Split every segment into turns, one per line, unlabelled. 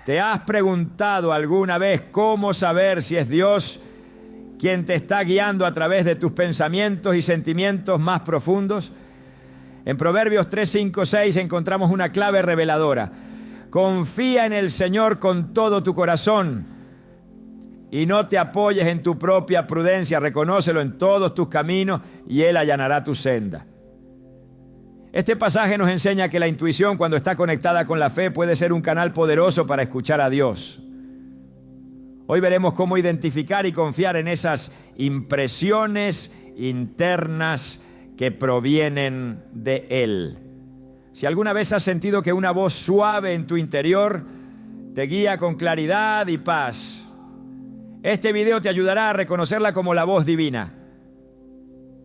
¿Te has preguntado alguna vez cómo saber si es Dios quien te está guiando a través de tus pensamientos y sentimientos más profundos? En Proverbios 3, 5, 6 encontramos una clave reveladora. Confía en el Señor con todo tu corazón y no te apoyes en tu propia prudencia. Reconócelo en todos tus caminos y Él allanará tu senda. Este pasaje nos enseña que la intuición, cuando está conectada con la fe, puede ser un canal poderoso para escuchar a Dios. Hoy veremos cómo identificar y confiar en esas impresiones internas que provienen de Él. Si alguna vez has sentido que una voz suave en tu interior te guía con claridad y paz, este video te ayudará a reconocerla como la voz divina.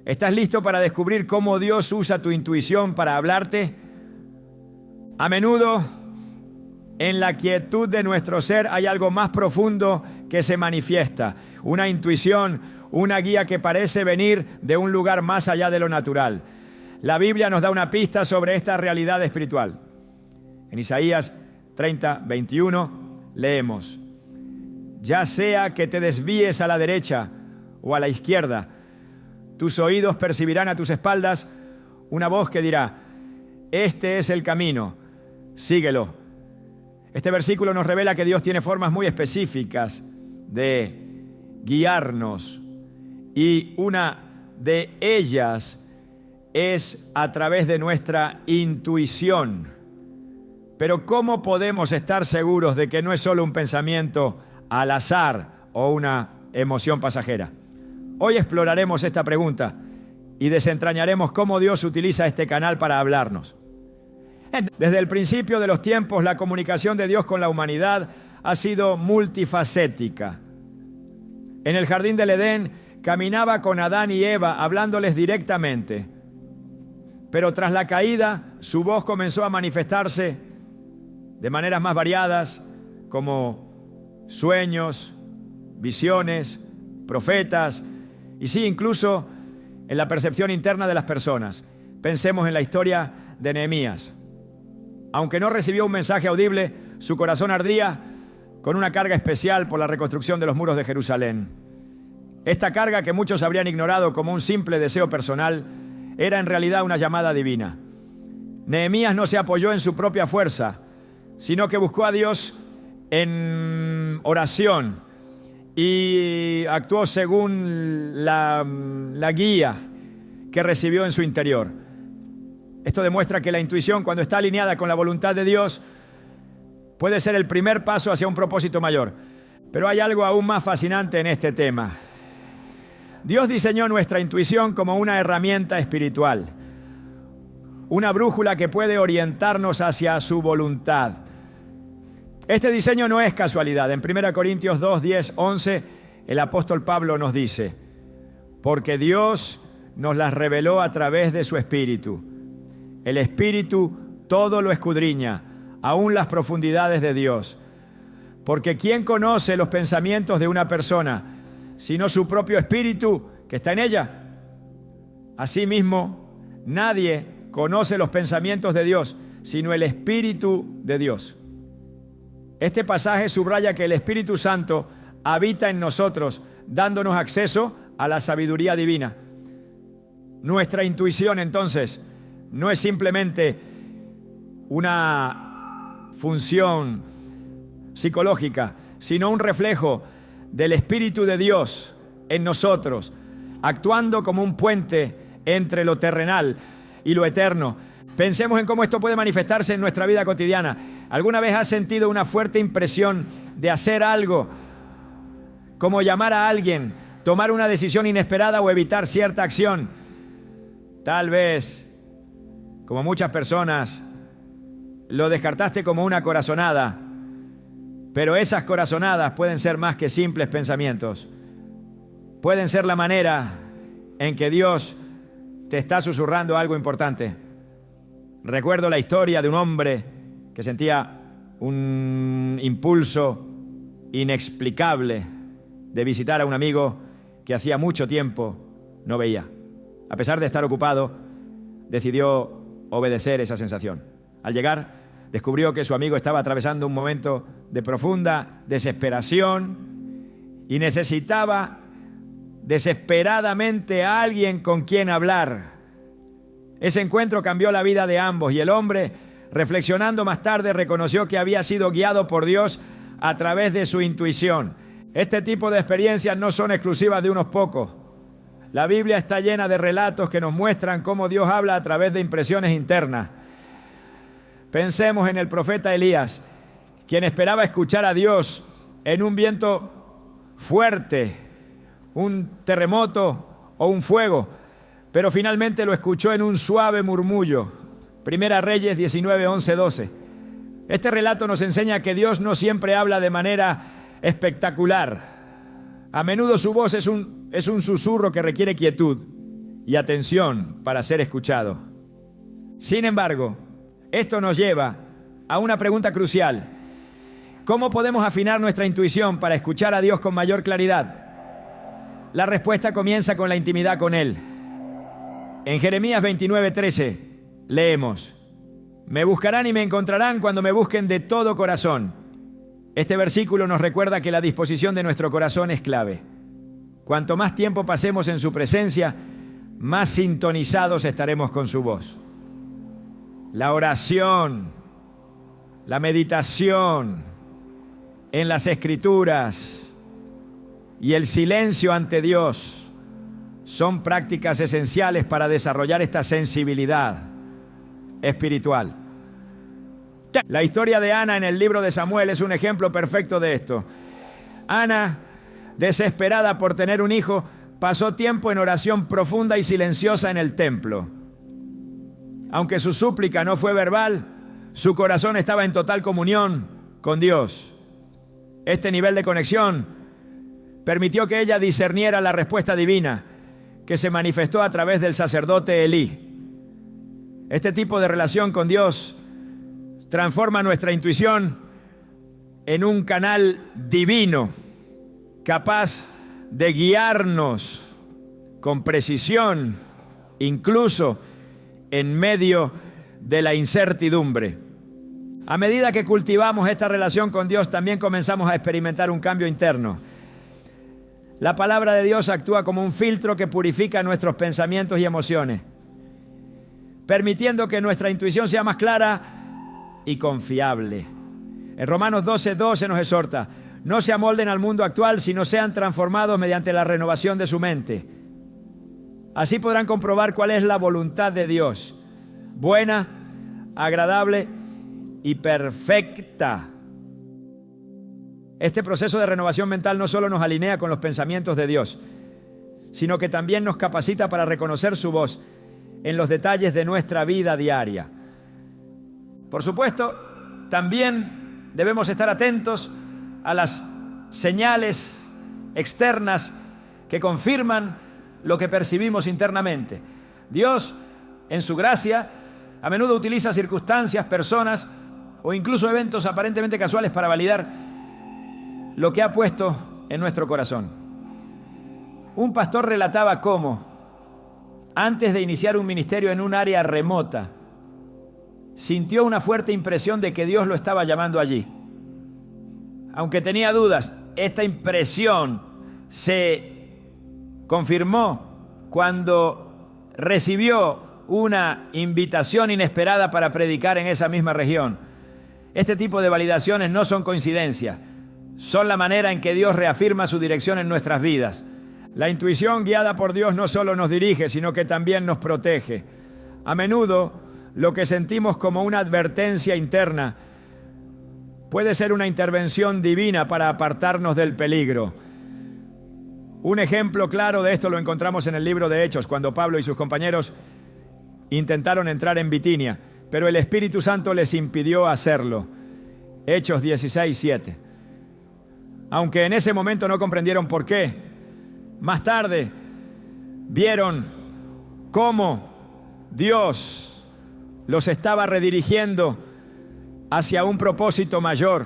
¿Estás listo para descubrir cómo Dios usa tu intuición para hablarte? A menudo, en la quietud de nuestro ser hay algo más profundo que se manifiesta. Una intuición, una guía que parece venir de un lugar más allá de lo natural. La Biblia nos da una pista sobre esta realidad espiritual. En Isaías 30, 21 leemos: ya sea que te desvíes a la derecha o a la izquierda, tus oídos percibirán a tus espaldas una voz que dirá: este es el camino, síguelo. Este versículo nos revela que Dios tiene formas muy específicas de guiarnos, y una de ellas es a través de nuestra intuición. Pero ¿cómo podemos estar seguros de que no es solo un pensamiento al azar o una emoción pasajera? Hoy exploraremos esta pregunta y desentrañaremos cómo Dios utiliza este canal para hablarnos. Desde el principio de los tiempos, la comunicación de Dios con la humanidad ha sido multifacética. En el jardín del Edén caminaba con Adán y Eva hablándoles directamente. Pero tras la caída, su voz comenzó a manifestarse de maneras más variadas, como sueños, visiones, profetas, y sí, incluso en la percepción interna de las personas. Pensemos en la historia de Nehemías. Aunque no recibió un mensaje audible, su corazón ardía con una carga especial por la reconstrucción de los muros de Jerusalén. Esta carga, que muchos habrían ignorado como un simple deseo personal, era en realidad una llamada divina. Nehemías no se apoyó en su propia fuerza, sino que buscó a Dios en oración y actuó según la guía que recibió en su interior. Esto demuestra que la intuición, cuando está alineada con la voluntad de Dios, puede ser el primer paso hacia un propósito mayor. Pero hay algo aún más fascinante en este tema. Dios diseñó nuestra intuición como una herramienta espiritual, una brújula que puede orientarnos hacia su voluntad. Este diseño no es casualidad. En 1 Corintios 2, 10, 11, el apóstol Pablo nos dice: porque Dios nos las reveló a través de su Espíritu. El Espíritu todo lo escudriña, aún las profundidades de Dios. Porque ¿quién conoce los pensamientos de una persona, sino su propio espíritu que está en ella? Asimismo, nadie conoce los pensamientos de Dios, sino el Espíritu de Dios. Este pasaje subraya que el Espíritu Santo habita en nosotros, dándonos acceso a la sabiduría divina. Nuestra intuición, entonces, no es simplemente una función psicológica, sino un reflejo del Espíritu de Dios en nosotros, actuando como un puente entre lo terrenal y lo eterno. Pensemos en cómo esto puede manifestarse en nuestra vida cotidiana. ¿Alguna vez has sentido una fuerte impresión de hacer algo, como llamar a alguien, tomar una decisión inesperada o evitar cierta acción? Tal vez, como muchas personas, lo descartaste como una corazonada, pero esas corazonadas pueden ser más que simples pensamientos. Pueden ser la manera en que Dios te está susurrando algo importante. Recuerdo la historia de un hombre que sentía un impulso inexplicable de visitar a un amigo que hacía mucho tiempo no veía. A pesar de estar ocupado, decidió obedecer esa sensación. Al llegar, Descubrió que su amigo estaba atravesando un momento de profunda desesperación y necesitaba desesperadamente a alguien con quien hablar. Ese encuentro cambió la vida de ambos y el hombre, reflexionando más tarde, reconoció que había sido guiado por Dios a través de su intuición. Este tipo de experiencias no son exclusivas de unos pocos. La Biblia está llena de relatos que nos muestran cómo Dios habla a través de impresiones internas. Pensemos en el profeta Elías, quien esperaba escuchar a Dios en un viento fuerte, un terremoto o un fuego, pero finalmente lo escuchó en un suave murmullo. Primera Reyes 19, 11, 12. Este relato nos enseña que Dios no siempre habla de manera espectacular. A menudo su voz es un susurro que requiere quietud y atención para ser escuchado. Sin embargo, esto nos lleva a una pregunta crucial. ¿Cómo podemos afinar nuestra intuición para escuchar a Dios con mayor claridad? La respuesta comienza con la intimidad con Él. En Jeremías 29:13 leemos: me buscarán y me encontrarán cuando me busquen de todo corazón. Este versículo nos recuerda que la disposición de nuestro corazón es clave. Cuanto más tiempo pasemos en su presencia, más sintonizados estaremos con su voz. La oración, la meditación en las Escrituras y el silencio ante Dios son prácticas esenciales para desarrollar esta sensibilidad espiritual. La historia de Ana en el libro de Samuel es un ejemplo perfecto de esto. Ana, desesperada por tener un hijo, pasó tiempo en oración profunda y silenciosa en el templo. Aunque su súplica no fue verbal, su corazón estaba en total comunión con Dios. Este nivel de conexión permitió que ella discerniera la respuesta divina que se manifestó a través del sacerdote Elí. Este tipo de relación con Dios transforma nuestra intuición en un canal divino, capaz de guiarnos con precisión, incluso en medio de la incertidumbre. A medida que cultivamos esta relación con Dios, también comenzamos a experimentar un cambio interno. La palabra de Dios actúa como un filtro que purifica nuestros pensamientos y emociones, permitiendo que nuestra intuición sea más clara y confiable. En Romanos 12:12 nos exhorta: no se amolden al mundo actual, sino sean transformados mediante la renovación de su mente. Así podrán comprobar cuál es la voluntad de Dios, buena, agradable y perfecta. Este proceso de renovación mental no solo nos alinea con los pensamientos de Dios, sino que también nos capacita para reconocer su voz en los detalles de nuestra vida diaria. Por supuesto, también debemos estar atentos a las señales externas que confirman lo que percibimos internamente. Dios, en su gracia, a menudo utiliza circunstancias, personas o incluso eventos aparentemente casuales para validar lo que ha puesto en nuestro corazón. Un pastor relataba cómo, antes de iniciar un ministerio en un área remota, sintió una fuerte impresión de que Dios lo estaba llamando allí. Aunque tenía dudas, esta impresión se confirmó cuando recibió una invitación inesperada para predicar en esa misma región. Este tipo de validaciones no son coincidencias, son la manera en que Dios reafirma su dirección en nuestras vidas. La intuición guiada por Dios no solo nos dirige, sino que también nos protege. A menudo, lo que sentimos como una advertencia interna puede ser una intervención divina para apartarnos del peligro. Un ejemplo claro de esto lo encontramos en el libro de Hechos, cuando Pablo y sus compañeros intentaron entrar en Bitinia, pero el Espíritu Santo les impidió hacerlo. Hechos 16:7. Aunque en ese momento no comprendieron por qué, más tarde vieron cómo Dios los estaba redirigiendo hacia un propósito mayor.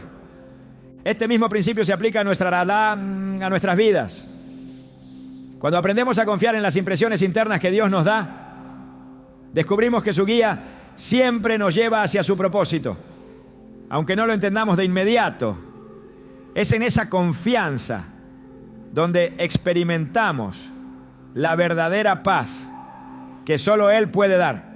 Este mismo principio se aplica a nuestras vidas. Cuando aprendemos a confiar en las impresiones internas que Dios nos da, descubrimos que su guía siempre nos lleva hacia su propósito. aunque no lo entendamos de inmediato. Es en esa confianza donde experimentamos la verdadera paz que solo Él puede dar.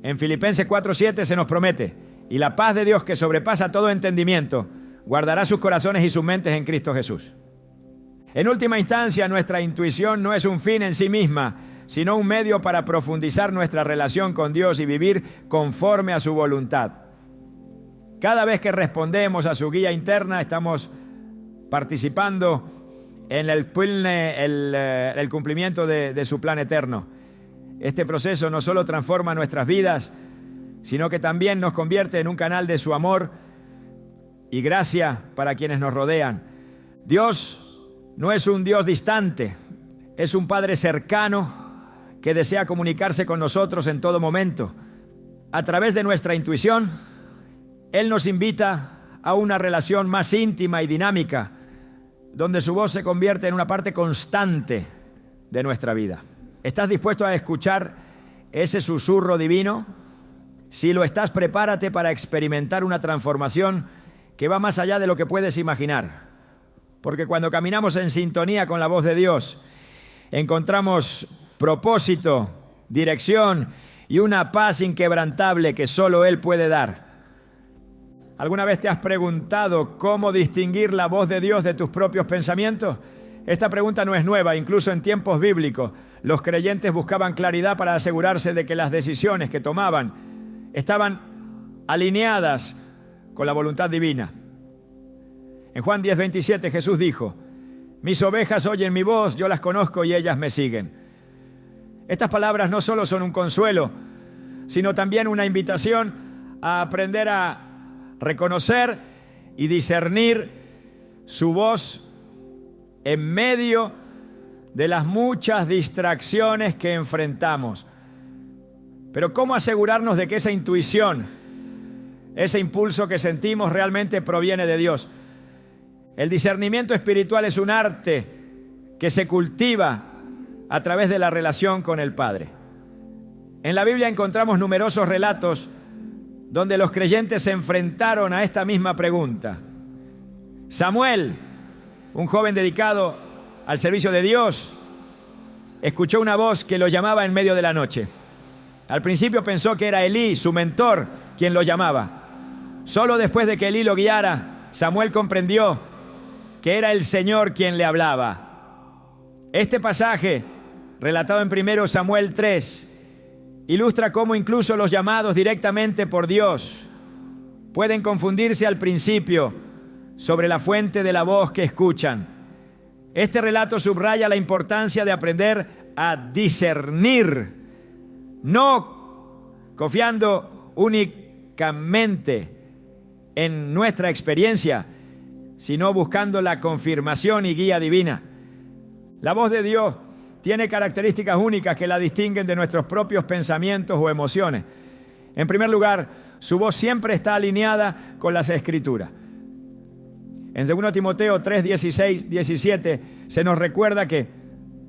En Filipenses 4:7 se nos promete: y la paz de Dios, que sobrepasa todo entendimiento, guardará sus corazones y sus mentes en Cristo Jesús. En última instancia, nuestra intuición no es un fin en sí misma, sino un medio para profundizar nuestra relación con Dios y vivir conforme a su voluntad. Cada vez que respondemos a su guía interna, estamos participando en el cumplimiento de su plan eterno. Este proceso no solo transforma nuestras vidas, sino que también nos convierte en un canal de su amor y gracia para quienes nos rodean. Dios no es un Dios distante, es un Padre cercano que desea comunicarse con nosotros en todo momento. A través de nuestra intuición, Él nos invita a una relación más íntima y dinámica, donde su voz se convierte en una parte constante de nuestra vida. ¿Estás dispuesto a escuchar ese susurro divino? Si lo estás, prepárate para experimentar una transformación que va más allá de lo que puedes imaginar. Porque cuando caminamos en sintonía con la voz de Dios, encontramos propósito, dirección y una paz inquebrantable que solo Él puede dar. ¿Alguna vez te has preguntado cómo distinguir la voz de Dios de tus propios pensamientos? Esta pregunta no es nueva. Incluso en tiempos bíblicos, los creyentes buscaban claridad para asegurarse de que las decisiones que tomaban estaban alineadas con la voluntad divina. En Juan 10:27 Jesús dijo: mis ovejas oyen mi voz, yo las conozco y ellas me siguen. Estas palabras no solo son un consuelo, sino también una invitación a aprender a reconocer y discernir su voz en medio de las muchas distracciones que enfrentamos. Pero ¿cómo asegurarnos de que esa intuición, ese impulso que sentimos, realmente proviene de Dios? El discernimiento espiritual es un arte que se cultiva a través de la relación con el Padre. En la Biblia encontramos numerosos relatos donde los creyentes se enfrentaron a esta misma pregunta. Samuel, un joven dedicado al servicio de Dios, escuchó una voz que lo llamaba en medio de la noche. Al principio pensó que era Elí, su mentor, quien lo llamaba. Solo después de que Elí lo guiara, Samuel comprendió que era el Señor quien le hablaba. Este pasaje, relatado en 1 Samuel 3, ilustra cómo incluso los llamados directamente por Dios pueden confundirse al principio sobre la fuente de la voz que escuchan. Este relato subraya la importancia de aprender a discernir, no confiando únicamente en nuestra experiencia, sino buscando la confirmación y guía divina. La voz de Dios tiene características únicas que la distinguen de nuestros propios pensamientos o emociones. En primer lugar, su voz siempre está alineada con las Escrituras. En 2 Timoteo 3, 16, 17 se nos recuerda que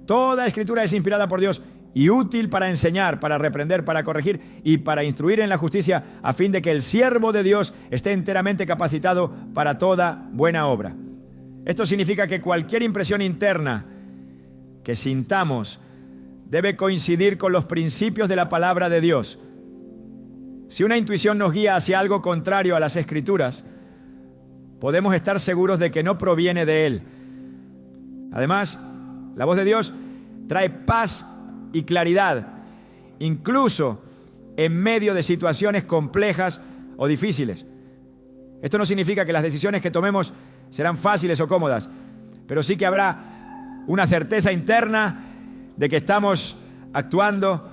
toda Escritura es inspirada por Dios y útil para enseñar, para reprender, para corregir y para instruir en la justicia, a fin de que el siervo de Dios esté enteramente capacitado para toda buena obra. Esto significa que cualquier impresión interna que sintamos debe coincidir con los principios de la palabra de Dios. Si una intuición nos guía hacia algo contrario a las Escrituras, podemos estar seguros de que no proviene de Él. Además, la voz de Dios trae paz y claridad, incluso en medio de situaciones complejas o difíciles. Esto no significa que las decisiones que tomemos serán fáciles o cómodas, pero sí que habrá una certeza interna de que estamos actuando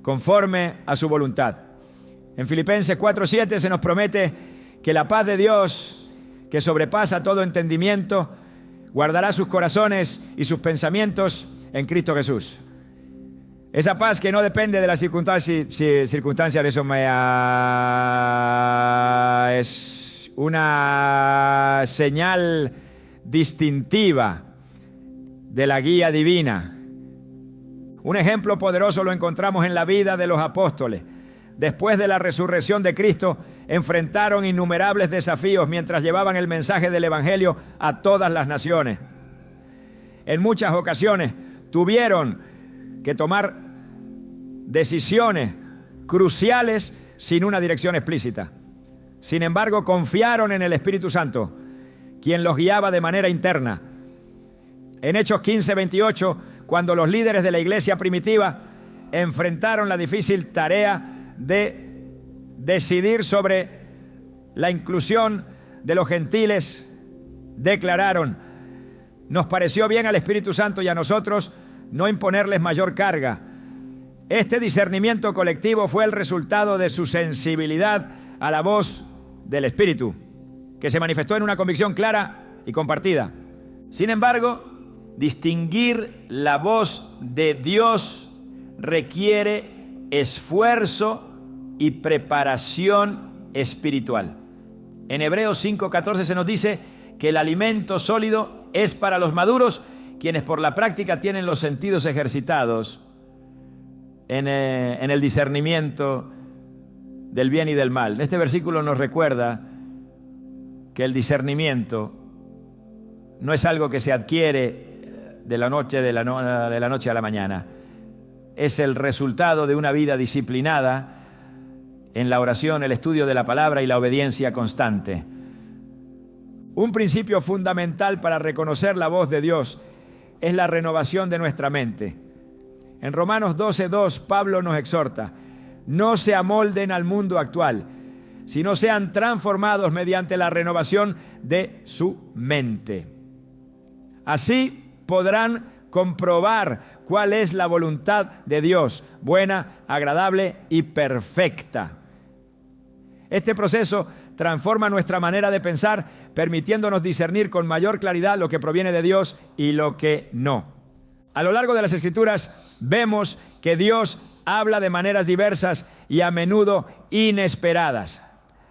conforme a su voluntad. En Filipenses 4:7 se nos promete que la paz de Dios, que sobrepasa todo entendimiento, guardará sus corazones y sus pensamientos en Cristo Jesús. Esa paz que no depende de las circunstancias, eso es una señal distintiva de la guía divina. Un ejemplo poderoso lo encontramos en la vida de los apóstoles. después de la resurrección de Cristo, enfrentaron innumerables desafíos mientras llevaban el mensaje del Evangelio a todas las naciones. En muchas ocasiones tuvieron que tomar decisiones cruciales sin una dirección explícita. Sin embargo, confiaron en el Espíritu Santo, quien los guiaba de manera interna. En Hechos 15:28, cuando los líderes de la iglesia primitiva enfrentaron la difícil tarea de decidir sobre la inclusión de los gentiles, declararon: nos pareció bien al Espíritu Santo y a nosotros no imponerles mayor carga. Este discernimiento colectivo fue el resultado de su sensibilidad a la voz del Espíritu, que se manifestó en una convicción clara y compartida. Sin embargo, distinguir la voz de Dios requiere esfuerzo y preparación espiritual. En Hebreos 5:14 se nos dice que el alimento sólido es para los maduros, quienes por la práctica tienen los sentidos ejercitados en el discernimiento del bien y del mal. Este versículo nos recuerda que el discernimiento no es algo que se adquiere de la noche a la mañana. Es el resultado de una vida disciplinada en la oración, el estudio de la palabra y la obediencia constante. Un principio fundamental para reconocer la voz de Dios es la renovación de nuestra mente. En Romanos 12:2, Pablo nos exhorta: no se amolden al mundo actual, sino sean transformados mediante la renovación de su mente. Así podrán comprobar cuál es la voluntad de Dios, buena, agradable y perfecta. Este proceso transforma nuestra manera de pensar, permitiéndonos discernir con mayor claridad lo que proviene de Dios y lo que no. A lo largo de las Escrituras vemos que Dios habla de maneras diversas y a menudo inesperadas.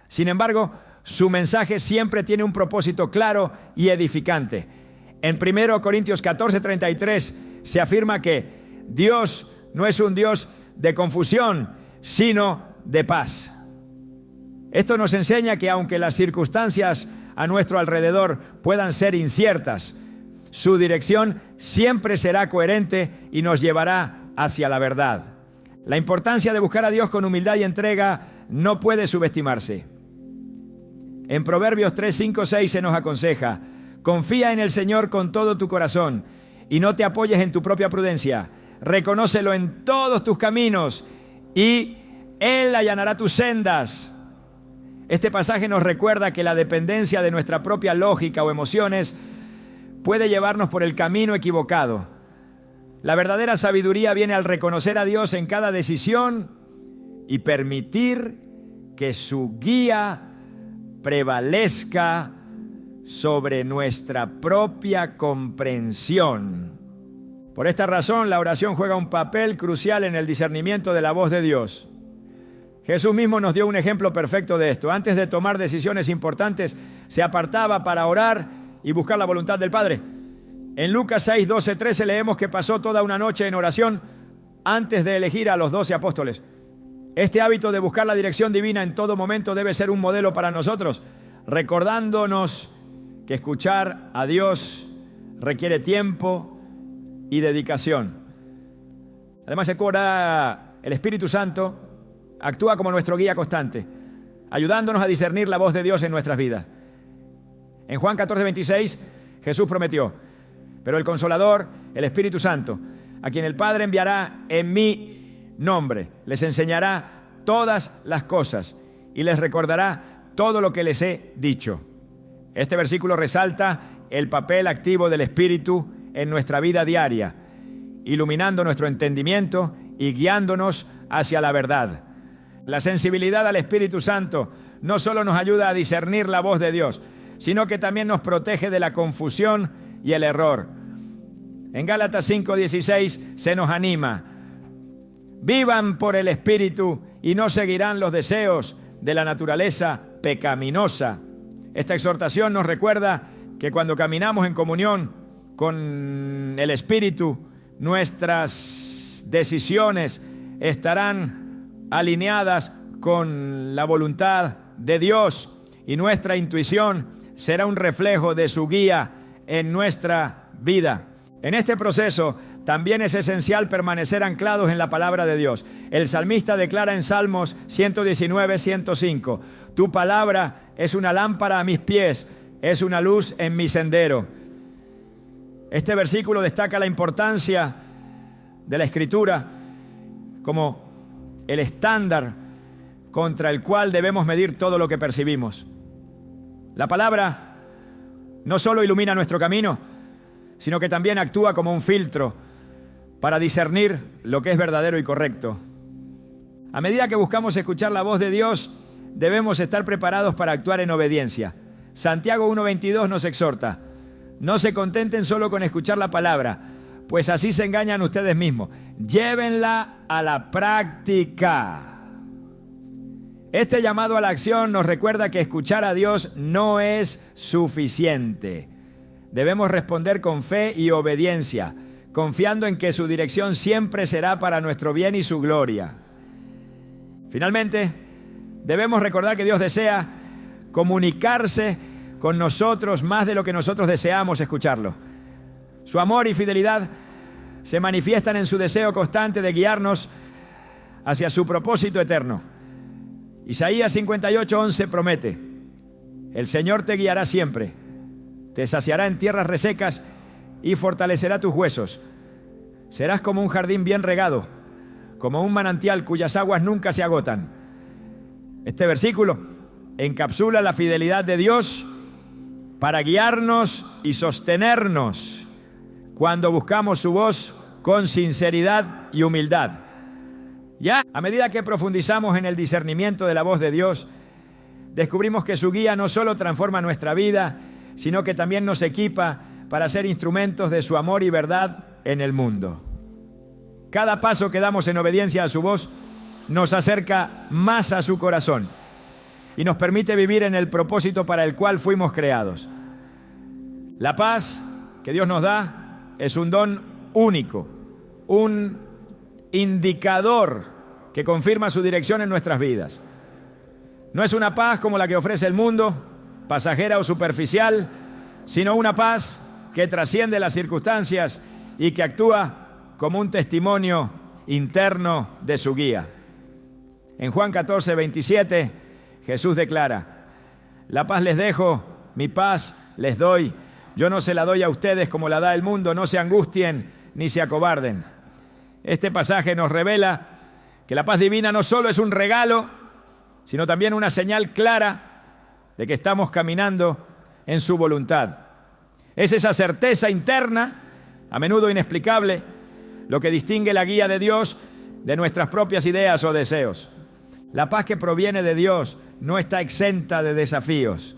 Sin embargo, su mensaje siempre tiene un propósito claro y edificante. En 1 Corintios 14:33 se afirma que Dios no es un Dios de confusión, sino de paz. Esto nos enseña que aunque las circunstancias a nuestro alrededor puedan ser inciertas, su dirección siempre será coherente y nos llevará hacia la verdad. La importancia de buscar a Dios con humildad y entrega no puede subestimarse. En Proverbios 3, 5, 6 se nos aconseja: confía en el Señor con todo tu corazón y no te apoyes en tu propia prudencia. Reconócelo en todos tus caminos y Él allanará tus sendas. Este pasaje nos recuerda que la dependencia de nuestra propia lógica o emociones puede llevarnos por el camino equivocado. La verdadera sabiduría viene al reconocer a Dios en cada decisión y permitir que su guía prevalezca sobre nuestra propia comprensión. Por esta razón, la oración juega un papel crucial en el discernimiento de la voz de Dios. Jesús mismo nos dio un ejemplo perfecto de esto. Antes de tomar decisiones importantes, se apartaba para orar y buscar la voluntad del Padre. En Lucas 6, 12, 13 leemos que pasó toda una noche en oración antes de elegir a los 12 apóstoles. Este hábito de buscar la dirección divina en todo momento debe ser un modelo para nosotros, recordándonos que escuchar a Dios requiere tiempo y dedicación. Además, el Espíritu Santo actúa como nuestro guía constante, ayudándonos a discernir la voz de Dios en nuestras vidas. En Juan 14:26, Jesús prometió: pero el Consolador, el Espíritu Santo, a quien el Padre enviará en mi nombre, les enseñará todas las cosas y les recordará todo lo que les he dicho. Este versículo resalta el papel activo del Espíritu en nuestra vida diaria, iluminando nuestro entendimiento y guiándonos hacia la verdad. La sensibilidad al Espíritu Santo no solo nos ayuda a discernir la voz de Dios, sino que también nos protege de la confusión y el error. En Gálatas 5:16 se nos anima: vivan por el Espíritu y no seguirán los deseos de la naturaleza pecaminosa. Esta exhortación nos recuerda que cuando caminamos en comunión con el Espíritu, nuestras decisiones estarán alineadas con la voluntad de Dios y nuestra intuición será un reflejo de su guía en nuestra vida. En este proceso también es esencial permanecer anclados en la palabra de Dios. El salmista declara en Salmos 119, 105, tu palabra es una lámpara a mis pies, es una luz en mi sendero. Este versículo destaca la importancia de la Escritura como el estándar contra el cual debemos medir todo lo que percibimos. La palabra no solo ilumina nuestro camino, sino que también actúa como un filtro para discernir lo que es verdadero y correcto. A medida que buscamos escuchar la voz de Dios, debemos estar preparados para actuar en obediencia. Santiago 1:22 nos exhorta: no se contenten solo con escuchar la palabra, pues así se engañan ustedes mismos. Llévenla a la práctica. Este llamado a la acción nos recuerda que escuchar a Dios no es suficiente. Debemos responder con fe y obediencia, confiando en que su dirección siempre será para nuestro bien y su gloria. Finalmente, debemos recordar que Dios desea comunicarse con nosotros más de lo que nosotros deseamos escucharlo. Su amor y fidelidad se manifiestan en su deseo constante de guiarnos hacia su propósito eterno. Isaías 58:11 promete: el Señor te guiará siempre, te saciará en tierras resecas y fortalecerá tus huesos. Serás como un jardín bien regado, como un manantial cuyas aguas nunca se agotan. Este versículo encapsula la fidelidad de Dios para guiarnos y sostenernos cuando buscamos su voz con sinceridad y humildad. Ya, a medida que profundizamos en el discernimiento de la voz de Dios, descubrimos que su guía no solo transforma nuestra vida, sino que también nos equipa para ser instrumentos de su amor y verdad en el mundo. Cada paso que damos en obediencia a su voz nos acerca más a su corazón y nos permite vivir en el propósito para el cual fuimos creados. La paz que Dios nos da es un don único, un indicador que confirma su dirección en nuestras vidas. No es una paz como la que ofrece el mundo, pasajera o superficial, sino una paz que trasciende las circunstancias y que actúa como un testimonio interno de su guía. En Juan 14:27, Jesús declara: la paz les dejo, mi paz les doy. Yo no se la doy a ustedes como la da el mundo, no se angustien ni se acobarden. Este pasaje nos revela que la paz divina no solo es un regalo, sino también una señal clara de que estamos caminando en su voluntad. Es esa certeza interna, a menudo inexplicable, lo que distingue la guía de Dios de nuestras propias ideas o deseos. La paz que proviene de Dios no está exenta de desafíos.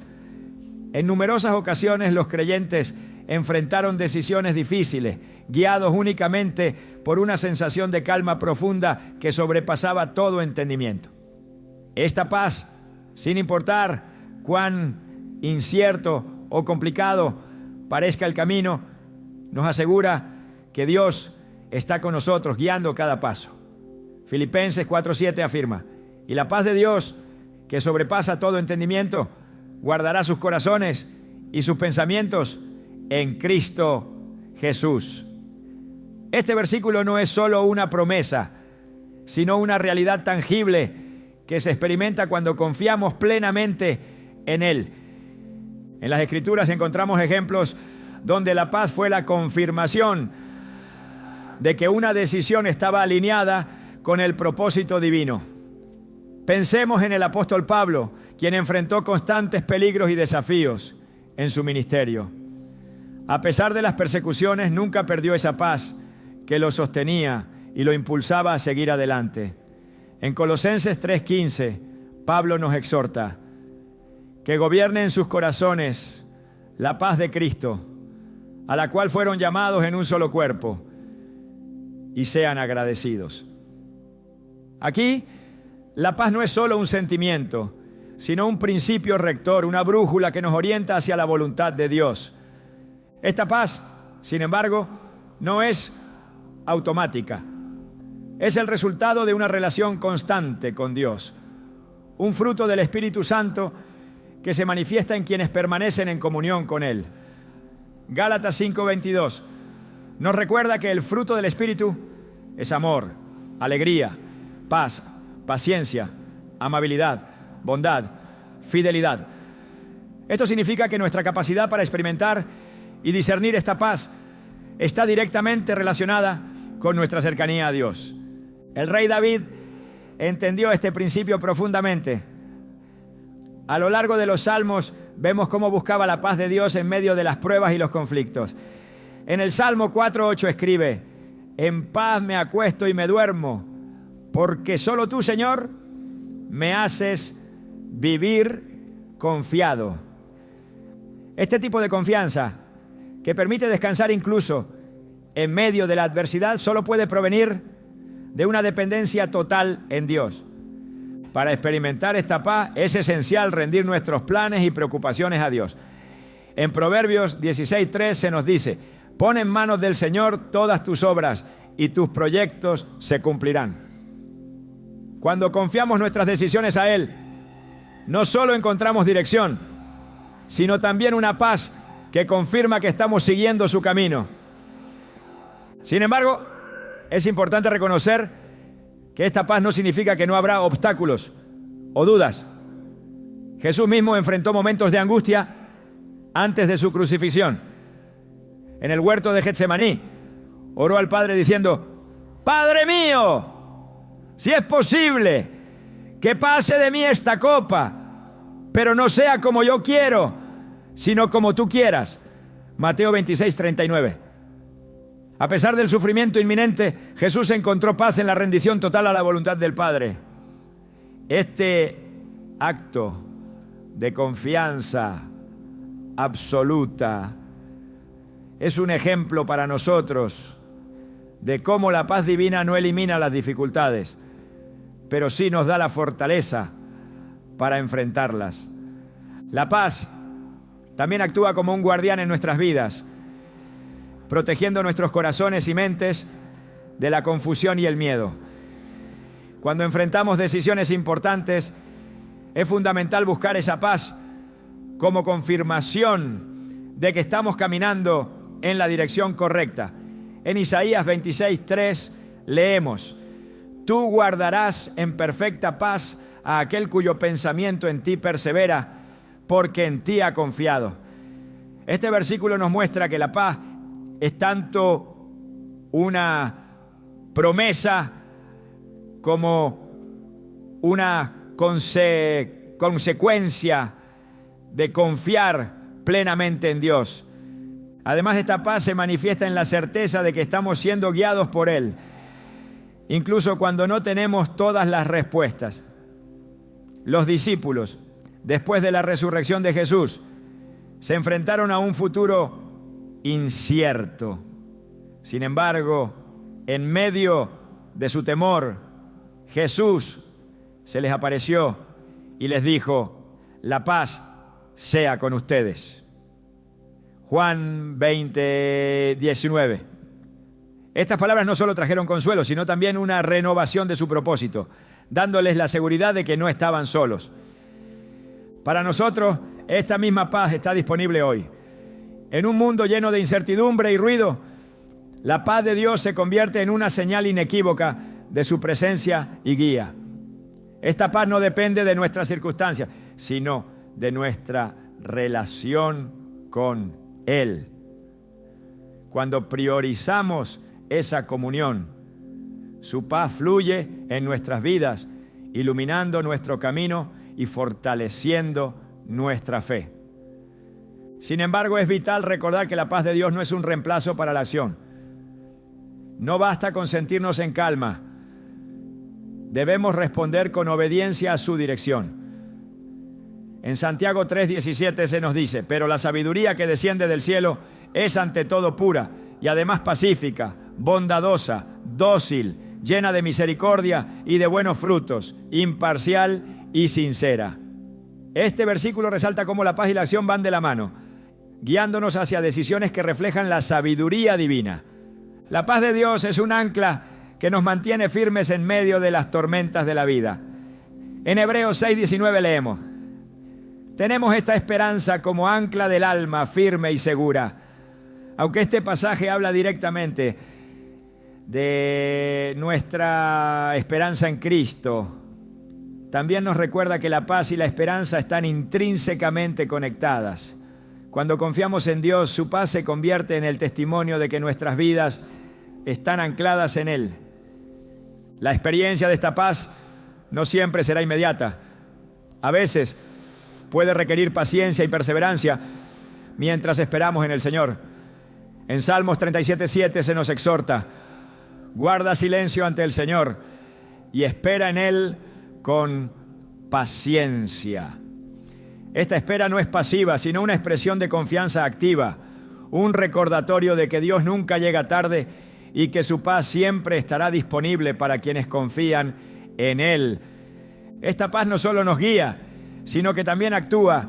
En numerosas ocasiones los creyentes enfrentaron decisiones difíciles, guiados únicamente por una sensación de calma profunda que sobrepasaba todo entendimiento. Esta paz, sin importar cuán incierto o complicado parezca el camino, nos asegura que Dios está con nosotros guiando cada paso. Filipenses 4:7 afirma: y la paz de Dios, que sobrepasa todo entendimiento, guardará sus corazones y sus pensamientos en Cristo Jesús. Este versículo no es solo una promesa, sino una realidad tangible que se experimenta cuando confiamos plenamente en Él. En las Escrituras encontramos ejemplos donde la paz fue la confirmación de que una decisión estaba alineada con el propósito divino. Pensemos en el apóstol Pablo, quien enfrentó constantes peligros y desafíos en su ministerio. A pesar de las persecuciones, nunca perdió esa paz que lo sostenía y lo impulsaba a seguir adelante. En Colosenses 3:15, Pablo nos exhorta que gobierne en sus corazones la paz de Cristo, a la cual fueron llamados en un solo cuerpo, y sean agradecidos. Aquí, la paz no es solo un sentimiento, sino un principio rector, una brújula que nos orienta hacia la voluntad de Dios. Esta paz, sin embargo, no es automática. Es el resultado de una relación constante con Dios, un fruto del Espíritu Santo que se manifiesta en quienes permanecen en comunión con Él. Gálatas 5:22 nos recuerda que el fruto del Espíritu es amor, alegría, paz, paciencia, amabilidad, bondad, fidelidad. Esto significa que nuestra capacidad para experimentar y discernir esta paz está directamente relacionada con nuestra cercanía a Dios. El rey David entendió este principio profundamente. A lo largo de los salmos vemos cómo buscaba la paz de Dios en medio de las pruebas y los conflictos. En el Salmo 4:8 escribe: en paz me acuesto y me duermo, porque solo tú, Señor, me haces vivir confiado. Este tipo de confianza, que permite descansar incluso en medio de la adversidad, solo puede provenir de una dependencia total en Dios. Para experimentar esta paz es esencial rendir nuestros planes y preocupaciones a Dios. En Proverbios 16:3 se nos dice: pon en manos del Señor todas tus obras y tus proyectos se cumplirán. Cuando confiamos nuestras decisiones a Él, no solo encontramos dirección, sino también una paz que confirma que estamos siguiendo su camino. Sin embargo, es importante reconocer que esta paz no significa que no habrá obstáculos o dudas. Jesús mismo enfrentó momentos de angustia antes de su crucifixión. En el huerto de Getsemaní, oró al Padre diciendo: Padre mío, si es posible, que pase de mí esta copa, pero no sea como yo quiero, sino como tú quieras. Mateo 26:39. A pesar del sufrimiento inminente, Jesús encontró paz en la rendición total a la voluntad del Padre. Este acto de confianza absoluta es un ejemplo para nosotros de cómo la paz divina no elimina las dificultades, pero sí nos da la fortaleza para enfrentarlas. La paz también actúa como un guardián en nuestras vidas, protegiendo nuestros corazones y mentes de la confusión y el miedo. Cuando enfrentamos decisiones importantes, es fundamental buscar esa paz como confirmación de que estamos caminando en la dirección correcta. En Isaías 26:3 leemos: tú guardarás en perfecta paz a aquel cuyo pensamiento en ti persevera, porque en ti ha confiado. Este versículo nos muestra que la paz es tanto una promesa como una consecuencia de confiar plenamente en Dios. Además, esta paz se manifiesta en la certeza de que estamos siendo guiados por Él, incluso cuando no tenemos todas las respuestas. Los discípulos, después de la resurrección de Jesús, se enfrentaron a un futuro incierto. Sin embargo, en medio de su temor, Jesús se les apareció y les dijo: la paz sea con ustedes. Juan 20:19. Estas palabras no solo trajeron consuelo, sino también una renovación de su propósito, dándoles la seguridad de que no estaban solos. Para nosotros, esta misma paz está disponible hoy. En un mundo lleno de incertidumbre y ruido, la paz de Dios se convierte en una señal inequívoca de su presencia y guía. Esta paz no depende de nuestras circunstancias, sino de nuestra relación con Él. Cuando priorizamos esa comunión, su paz fluye en nuestras vidas, iluminando nuestro camino y fortaleciendo nuestra fe. Sin embargo, es vital recordar que la paz de Dios no es un reemplazo para la acción. No basta con sentirnos en calma. Debemos responder con obediencia a su dirección. En Santiago 3:17 se nos dice: pero la sabiduría que desciende del cielo es ante todo pura y además pacífica, bondadosa, dócil, llena de misericordia y de buenos frutos, imparcial y sincera. Este versículo resalta cómo la paz y la acción van de la mano, guiándonos hacia decisiones que reflejan la sabiduría divina. La paz de Dios es un ancla que nos mantiene firmes en medio de las tormentas de la vida. En Hebreos 6:19 leemos: tenemos esta esperanza como ancla del alma, firme y segura. Aunque este pasaje habla directamente de nuestra esperanza en Cristo, también nos recuerda que la paz y la esperanza están intrínsecamente conectadas. Cuando confiamos en Dios, su paz se convierte en el testimonio de que nuestras vidas están ancladas en Él. La experiencia de esta paz no siempre será inmediata. A veces puede requerir paciencia y perseverancia mientras esperamos en el Señor. En Salmos 37:7 se nos exhorta: guarda silencio ante el Señor y espera en Él con paciencia. Esta espera no es pasiva, sino una expresión de confianza activa, un recordatorio de que Dios nunca llega tarde y que su paz siempre estará disponible para quienes confían en Él. Esta paz no solo nos guía, sino que también actúa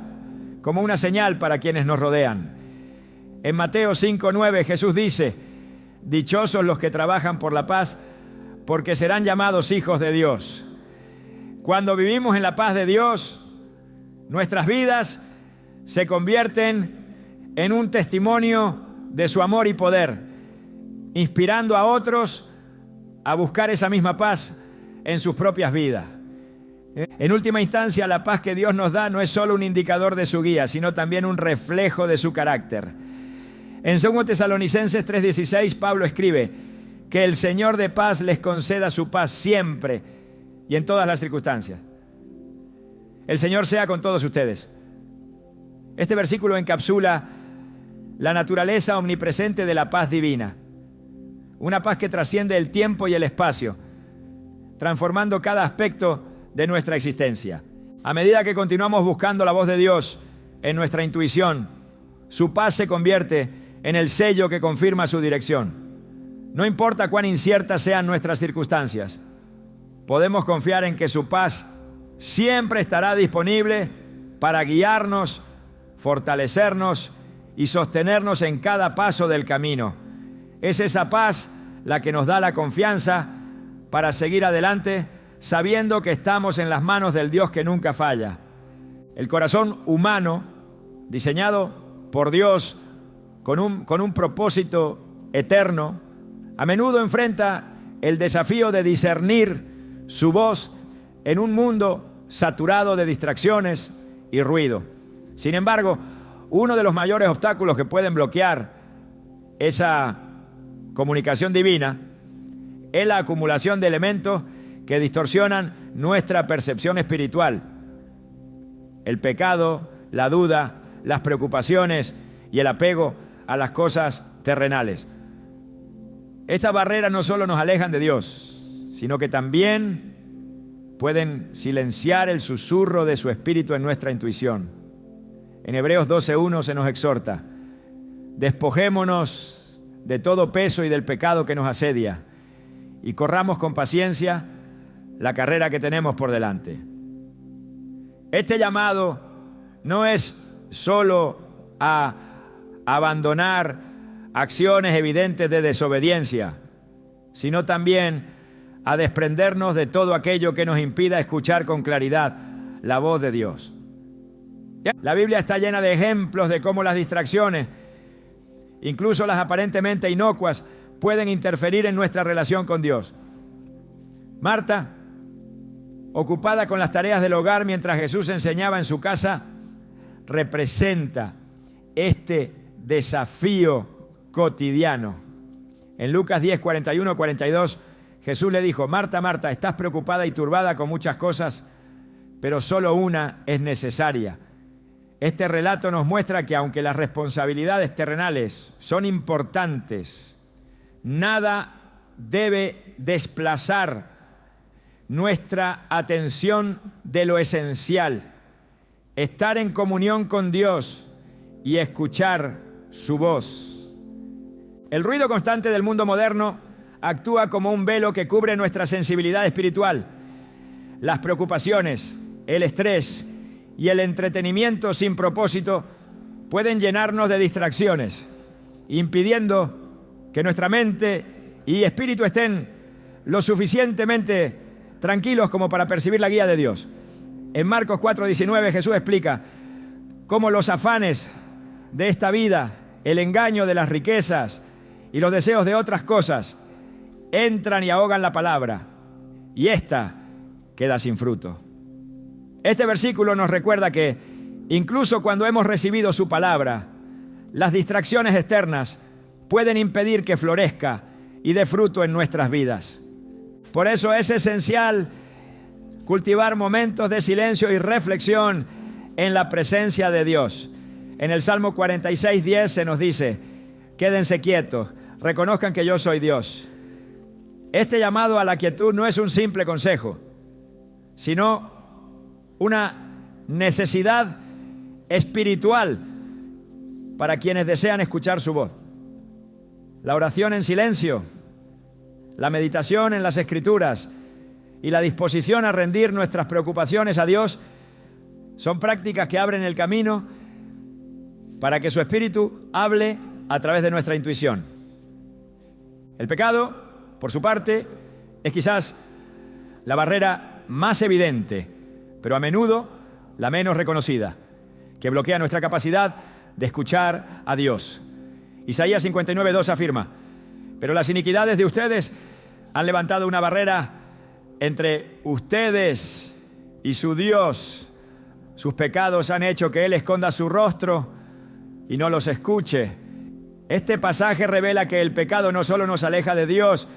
como una señal para quienes nos rodean. En Mateo 5:9 Jesús dice: dichosos los que trabajan por la paz, porque serán llamados hijos de Dios. Cuando vivimos en la paz de Dios, nuestras vidas se convierten en un testimonio de su amor y poder, inspirando a otros a buscar esa misma paz en sus propias vidas. En última instancia, la paz que Dios nos da no es solo un indicador de su guía, sino también un reflejo de su carácter. En 2 Tesalonicenses 3:16, Pablo escribe: que el Señor de paz les conceda su paz siempre y en todas las circunstancias. El Señor sea con todos ustedes. Este versículo encapsula la naturaleza omnipresente de la paz divina. Una paz que trasciende el tiempo y el espacio, transformando cada aspecto de nuestra existencia. A medida que continuamos buscando la voz de Dios en nuestra intuición, su paz se convierte en el sello que confirma su dirección. No importa cuán inciertas sean nuestras circunstancias, podemos confiar en que su paz siempre estará disponible para guiarnos, fortalecernos y sostenernos en cada paso del camino. Es esa paz la que nos da la confianza para seguir adelante, sabiendo que estamos en las manos del Dios que nunca falla. El corazón humano, diseñado por Dios con un propósito eterno, a menudo enfrenta el desafío de discernir su voz en un mundo saturado de distracciones y ruido. Sin embargo, uno de los mayores obstáculos que pueden bloquear esa comunicación divina es la acumulación de elementos que distorsionan nuestra percepción espiritual. El pecado, la duda, las preocupaciones y el apego a las cosas terrenales. Estas barreras no solo nos alejan de Dios, sino que también pueden silenciar el susurro de su espíritu en nuestra intuición. En Hebreos 12:1 se nos exhorta: despojémonos de todo peso y del pecado que nos asedia y corramos con paciencia la carrera que tenemos por delante. Este llamado no es solo a abandonar acciones evidentes de desobediencia, sino también a desprendernos de todo aquello que nos impida escuchar con claridad la voz de Dios. La Biblia está llena de ejemplos de cómo las distracciones, incluso las aparentemente inocuas, pueden interferir en nuestra relación con Dios. Marta, ocupada con las tareas del hogar mientras Jesús enseñaba en su casa, representa este desafío cotidiano. En Lucas 10, 41, 42, Jesús le dijo: Marta, Marta, estás preocupada y turbada con muchas cosas, pero solo una es necesaria. Este relato nos muestra que aunque las responsabilidades terrenales son importantes, nada debe desplazar nuestra atención de lo esencial: estar en comunión con Dios y escuchar su voz. El ruido constante del mundo moderno actúa como un velo que cubre nuestra sensibilidad espiritual. Las preocupaciones, el estrés y el entretenimiento sin propósito pueden llenarnos de distracciones, impidiendo que nuestra mente y espíritu estén lo suficientemente tranquilos como para percibir la guía de Dios. En Marcos 4:19 Jesús explica cómo los afanes de esta vida, el engaño de las riquezas y los deseos de otras cosas entran y ahogan la palabra, y ésta queda sin fruto. Este versículo nos recuerda que incluso cuando hemos recibido su palabra, las distracciones externas pueden impedir que florezca y dé fruto en nuestras vidas. Por eso es esencial cultivar momentos de silencio y reflexión en la presencia de Dios. En el Salmo 46:10 se nos dice: quédense quietos, reconozcan que yo soy Dios. Este llamado a la quietud no es un simple consejo, sino una necesidad espiritual para quienes desean escuchar su voz. La oración en silencio, la meditación en las Escrituras y la disposición a rendir nuestras preocupaciones a Dios son prácticas que abren el camino para que su Espíritu hable a través de nuestra intuición. El pecado, por su parte, es quizás la barrera más evidente, pero a menudo la menos reconocida, que bloquea nuestra capacidad de escuchar a Dios. Isaías 59:2 afirma: pero las iniquidades de ustedes han levantado una barrera entre ustedes y su Dios. Sus pecados han hecho que Él esconda su rostro y no los escuche. Este pasaje revela que el pecado no solo nos aleja de Dios,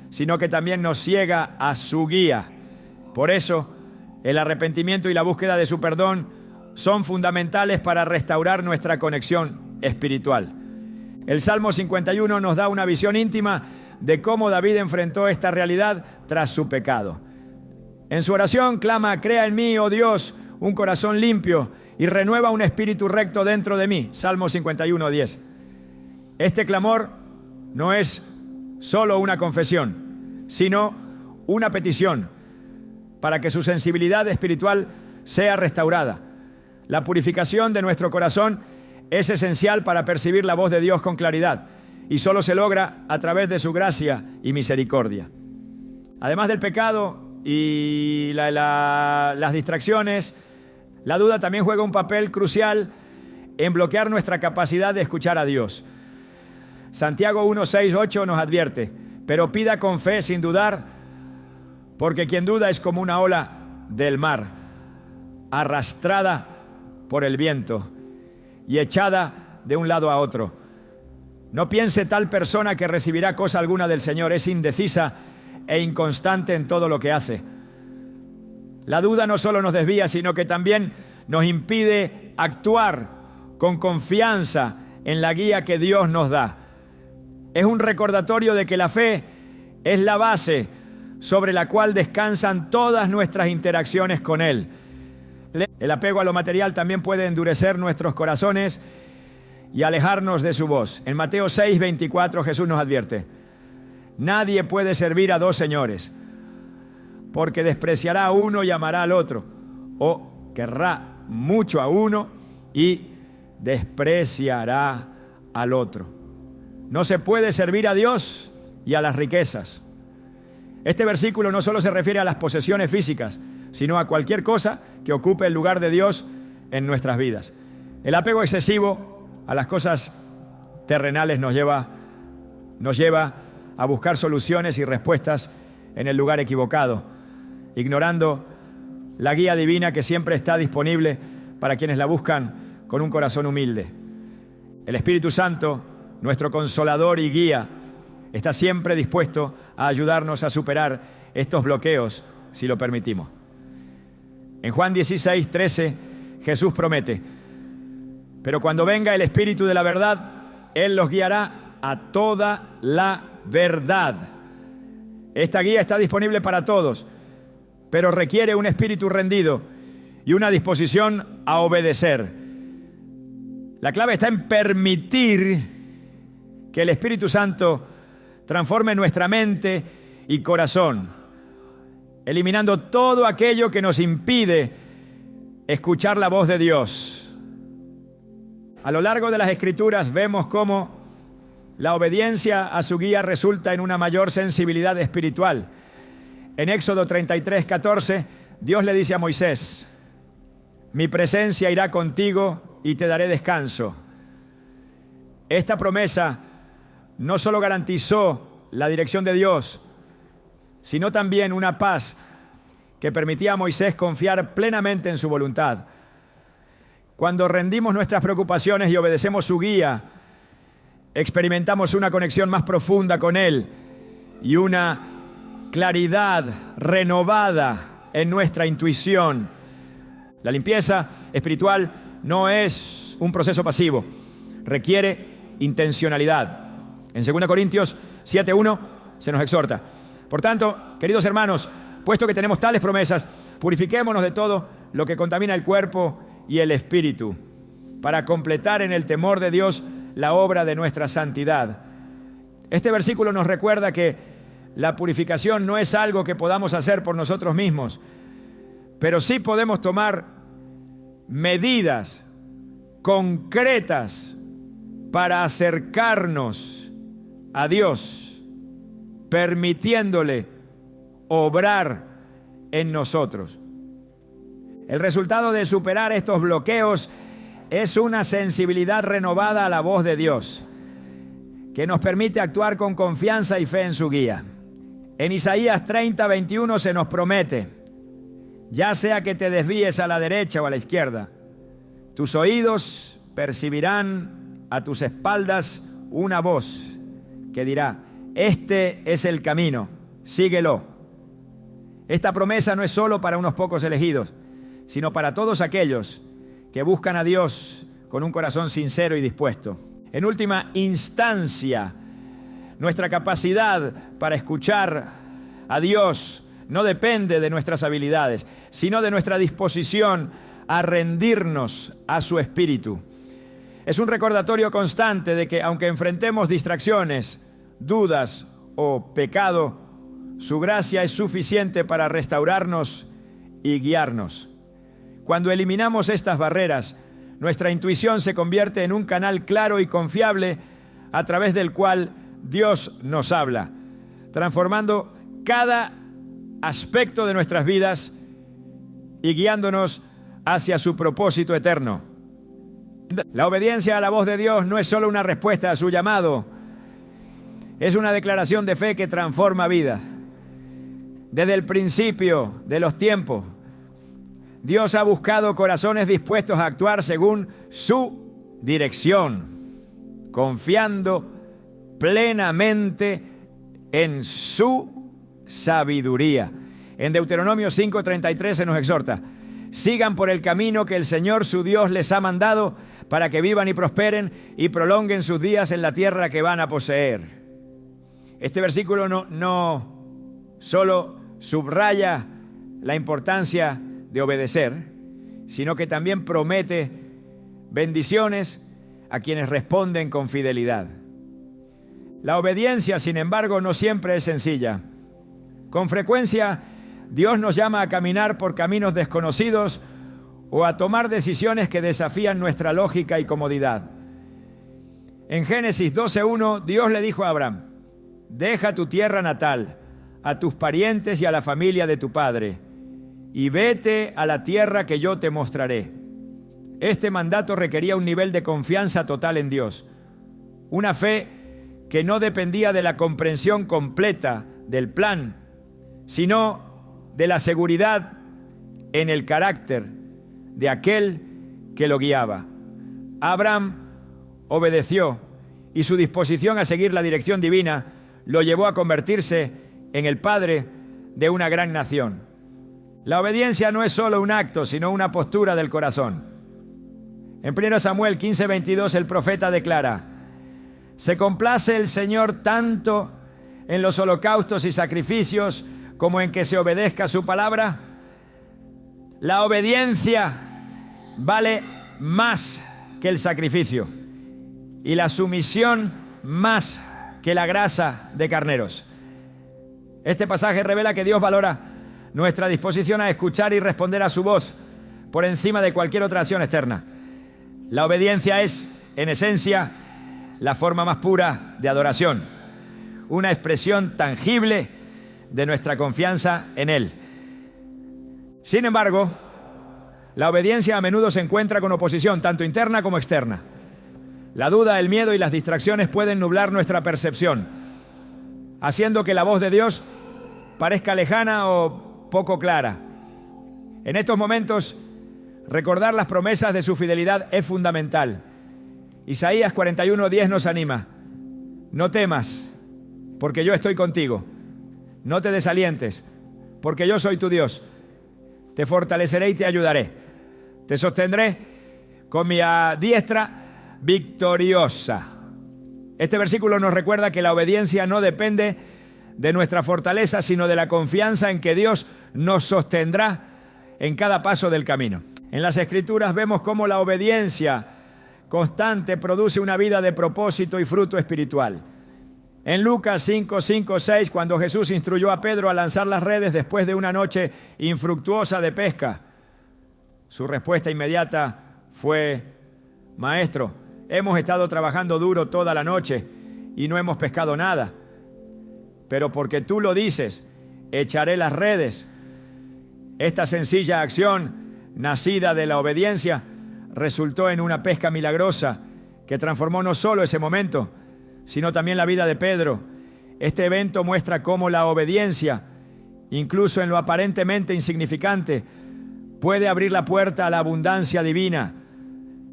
sino que también nos ciega a su guía. Por eso, el arrepentimiento y la búsqueda de su perdón son fundamentales para restaurar nuestra conexión espiritual. El Salmo 51 nos da una visión íntima de cómo David enfrentó esta realidad tras su pecado. En su oración clama: crea en mí, oh Dios, un corazón limpio y renueva un espíritu recto dentro de mí. Salmo 51:10. Este clamor no es solo una confesión, sino una petición para que su sensibilidad espiritual sea restaurada. La purificación de nuestro corazón es esencial para percibir la voz de Dios con claridad, y solo se logra a través de su gracia y misericordia. Además del pecado y las distracciones, la duda también juega un papel crucial en bloquear nuestra capacidad de escuchar a Dios. Santiago 1:6-8 nos advierte: pero pida con fe sin dudar, porque quien duda es como una ola del mar, arrastrada por el viento y echada de un lado a otro. No piense tal persona que recibirá cosa alguna del Señor. Es indecisa e inconstante en todo lo que hace. La duda no solo nos desvía, sino que también nos impide actuar con confianza en la guía que Dios nos da. Es un recordatorio de que la fe es la base sobre la cual descansan todas nuestras interacciones con Él. El apego a lo material también puede endurecer nuestros corazones y alejarnos de su voz. En Mateo 6:24 Jesús nos advierte: nadie puede servir a dos señores, porque despreciará a uno y amará al otro, o querrá mucho a uno y despreciará al otro. No se puede servir a Dios y a las riquezas. Este versículo no solo se refiere a las posesiones físicas, sino a cualquier cosa que ocupe el lugar de Dios en nuestras vidas. El apego excesivo a las cosas terrenales nos lleva a buscar soluciones y respuestas en el lugar equivocado, ignorando la guía divina que siempre está disponible para quienes la buscan con un corazón humilde. El Espíritu Santo, nuestro consolador y guía, está siempre dispuesto a ayudarnos a superar estos bloqueos si lo permitimos. En Juan 16:13 Jesús promete: pero cuando venga el Espíritu de la verdad, Él los guiará a toda la verdad. Esta guía está disponible para todos, pero requiere un espíritu rendido y una disposición a obedecer. La clave está en permitir que el Espíritu Santo transforme nuestra mente y corazón, eliminando todo aquello que nos impide escuchar la voz de Dios. A lo largo de las Escrituras vemos cómo la obediencia a su guía resulta en una mayor sensibilidad espiritual. En Éxodo 33:14, Dios le dice a Moisés: Mi presencia irá contigo y te daré descanso. Esta promesa no solo garantizó la dirección de Dios, sino también una paz que permitía a Moisés confiar plenamente en su voluntad. Cuando rendimos nuestras preocupaciones y obedecemos su guía, experimentamos una conexión más profunda con Él y una claridad renovada en nuestra intuición. La limpieza espiritual no es un proceso pasivo, requiere intencionalidad. En 2 Corintios 7:1 se nos exhorta: por tanto, queridos hermanos, puesto que tenemos tales promesas, purifiquémonos de todo lo que contamina el cuerpo y el espíritu, para completar en el temor de Dios la obra de nuestra santidad. Este versículo nos recuerda que la purificación no es algo que podamos hacer por nosotros mismos, pero sí podemos tomar medidas concretas para acercarnos a Dios, permitiéndole obrar en nosotros. El resultado de superar estos bloqueos es una sensibilidad renovada a la voz de Dios, que nos permite actuar con confianza y fe en su guía. En Isaías 30:21 se nos promete: ya sea que te desvíes a la derecha o a la izquierda, tus oídos percibirán a tus espaldas una voz que dirá: este es el camino, síguelo. Esta promesa no es solo para unos pocos elegidos, sino para todos aquellos que buscan a Dios con un corazón sincero y dispuesto. En última instancia, nuestra capacidad para escuchar a Dios no depende de nuestras habilidades, sino de nuestra disposición a rendirnos a su espíritu. Es un recordatorio constante de que, aunque enfrentemos distracciones, dudas o pecado, su gracia es suficiente para restaurarnos y guiarnos. Cuando eliminamos estas barreras, nuestra intuición se convierte en un canal claro y confiable a través del cual Dios nos habla, transformando cada aspecto de nuestras vidas y guiándonos hacia su propósito eterno. La obediencia a la voz de Dios no es solo una respuesta a su llamado, es una declaración de fe que transforma vidas. Desde el principio de los tiempos, Dios ha buscado corazones dispuestos a actuar según su dirección, confiando plenamente en su sabiduría. En Deuteronomio 5:33 se nos exhorta: sigan por el camino que el Señor su Dios les ha mandado, para que vivan y prosperen y prolonguen sus días en la tierra que van a poseer. Este versículo no solo subraya la importancia de obedecer, sino que también promete bendiciones a quienes responden con fidelidad. La obediencia, sin embargo, no siempre es sencilla. Con frecuencia, Dios nos llama a caminar por caminos desconocidos o a tomar decisiones que desafían nuestra lógica y comodidad. En Génesis 12:1, Dios le dijo a Abraham: deja tu tierra natal, a tus parientes y a la familia de tu padre, y vete a la tierra que yo te mostraré. Este mandato requería un nivel de confianza total en Dios, una fe que no dependía de la comprensión completa del plan, sino de la seguridad en el carácter de aquel que lo guiaba. Abraham obedeció y su disposición a seguir la dirección divina lo llevó a convertirse en el padre de una gran nación. La obediencia no es solo un acto, sino una postura del corazón. En 1 Samuel 15:22 el profeta declara: se complace el Señor tanto en los holocaustos y sacrificios como en que se obedezca su palabra. La obediencia vale más que el sacrificio y la sumisión más que la grasa de carneros. Este pasaje revela que Dios valora nuestra disposición a escuchar y responder a su voz por encima de cualquier otra acción externa. La obediencia es, en esencia, la forma más pura de adoración, una expresión tangible de nuestra confianza en Él. Sin embargo, La obediencia a menudo se encuentra con oposición, tanto interna como externa. La duda, el miedo y las distracciones pueden nublar nuestra percepción, haciendo que la voz de Dios parezca lejana o poco clara. En estos momentos, recordar las promesas de su fidelidad es fundamental. Isaías 41:10 nos anima: no temas, porque yo estoy contigo. No te desalientes, porque yo soy tu Dios. Te fortaleceré y te ayudaré. Te sostendré con mi diestra victoriosa. Este versículo nos recuerda que la obediencia no depende de nuestra fortaleza, sino de la confianza en que Dios nos sostendrá en cada paso del camino. En las Escrituras vemos cómo la obediencia constante produce una vida de propósito y fruto espiritual. En Lucas 5:6, cuando Jesús instruyó a Pedro a lanzar las redes después de una noche infructuosa de pesca, su respuesta inmediata fue: Maestro, hemos estado trabajando duro toda la noche y no hemos pescado nada. Pero porque tú lo dices, echaré las redes. Esta sencilla acción, nacida de la obediencia, resultó en una pesca milagrosa que transformó no solo ese momento, sino también la vida de Pedro. Este evento muestra cómo la obediencia, incluso en lo aparentemente insignificante, puede abrir la puerta a la abundancia divina.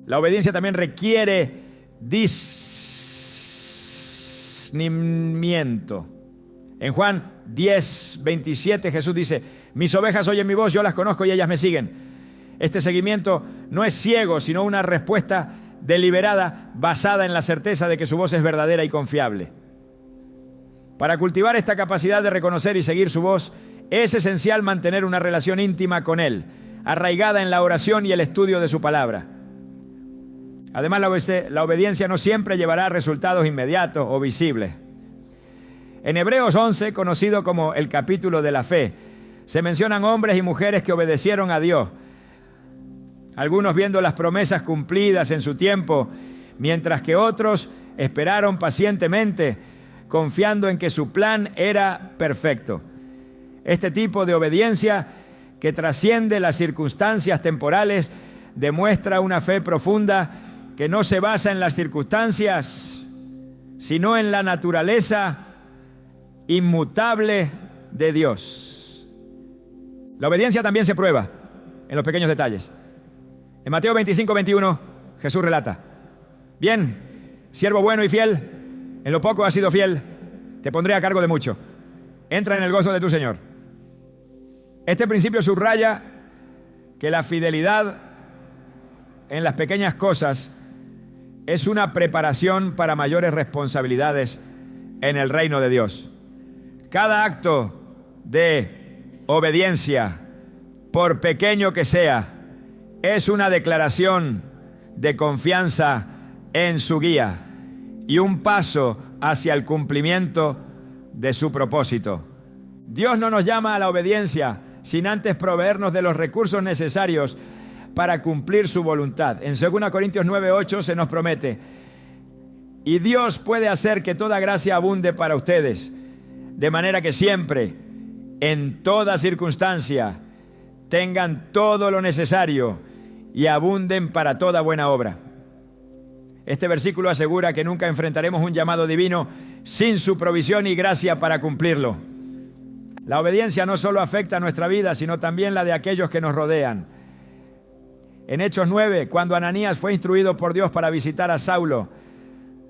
La obediencia también requiere discernimiento. En Juan 10:27 Jesús dice: mis ovejas oyen mi voz, yo las conozco y ellas me siguen. Este seguimiento no es ciego, sino una respuesta deliberada basada en la certeza de que su voz es verdadera y confiable. Para cultivar esta capacidad de reconocer y seguir su voz, es esencial mantener una relación íntima con Él, arraigada en la oración y el estudio de su palabra. Además, la obediencia no siempre llevará a resultados inmediatos o visibles. En Hebreos 11, conocido como el capítulo de la fe, se mencionan hombres y mujeres que obedecieron a Dios, algunos viendo las promesas cumplidas en su tiempo, mientras que otros esperaron pacientemente, confiando en que su plan era perfecto. Este tipo de obediencia, que trasciende las circunstancias temporales, demuestra una fe profunda que no se basa en las circunstancias, sino en la naturaleza inmutable de Dios. La obediencia también se prueba en los pequeños detalles. En Mateo 25:21, Jesús relata: bien, siervo bueno y fiel, en lo poco has sido fiel, te pondré a cargo de mucho. Entra en el gozo de tu Señor. Este principio subraya que la fidelidad en las pequeñas cosas es una preparación para mayores responsabilidades en el reino de Dios. Cada acto de obediencia, por pequeño que sea, es una declaración de confianza en su guía y un paso hacia el cumplimiento de su propósito. Dios no nos llama a la obediencia sin antes proveernos de los recursos necesarios para cumplir su voluntad. En 2 Corintios 9:8 se nos promete: y Dios puede hacer que toda gracia abunde para ustedes, de manera que siempre, en toda circunstancia, tengan todo lo necesario y abunden para toda buena obra. Este versículo asegura que nunca enfrentaremos un llamado divino sin su provisión y gracia para cumplirlo. La obediencia no solo afecta a nuestra vida, sino también la de aquellos que nos rodean. En Hechos 9, cuando Ananías fue instruido por Dios para visitar a Saulo,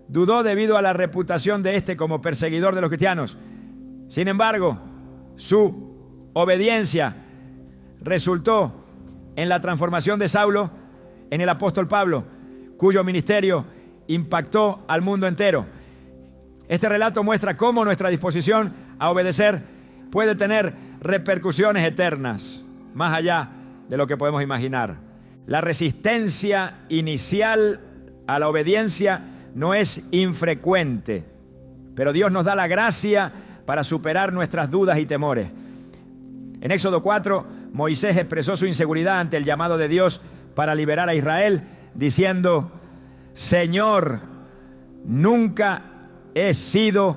dudó debido a la reputación de este como perseguidor de los cristianos. Sin embargo, su obediencia resultó en la transformación de Saulo en el apóstol Pablo, cuyo ministerio impactó al mundo entero. Este relato muestra cómo nuestra disposición a obedecer puede tener repercusiones eternas, más allá de lo que podemos imaginar. La resistencia inicial a la obediencia no es infrecuente, pero Dios nos da la gracia para superar nuestras dudas y temores. En Éxodo 4, Moisés expresó su inseguridad ante el llamado de Dios para liberar a Israel, diciendo: Señor, nunca he sido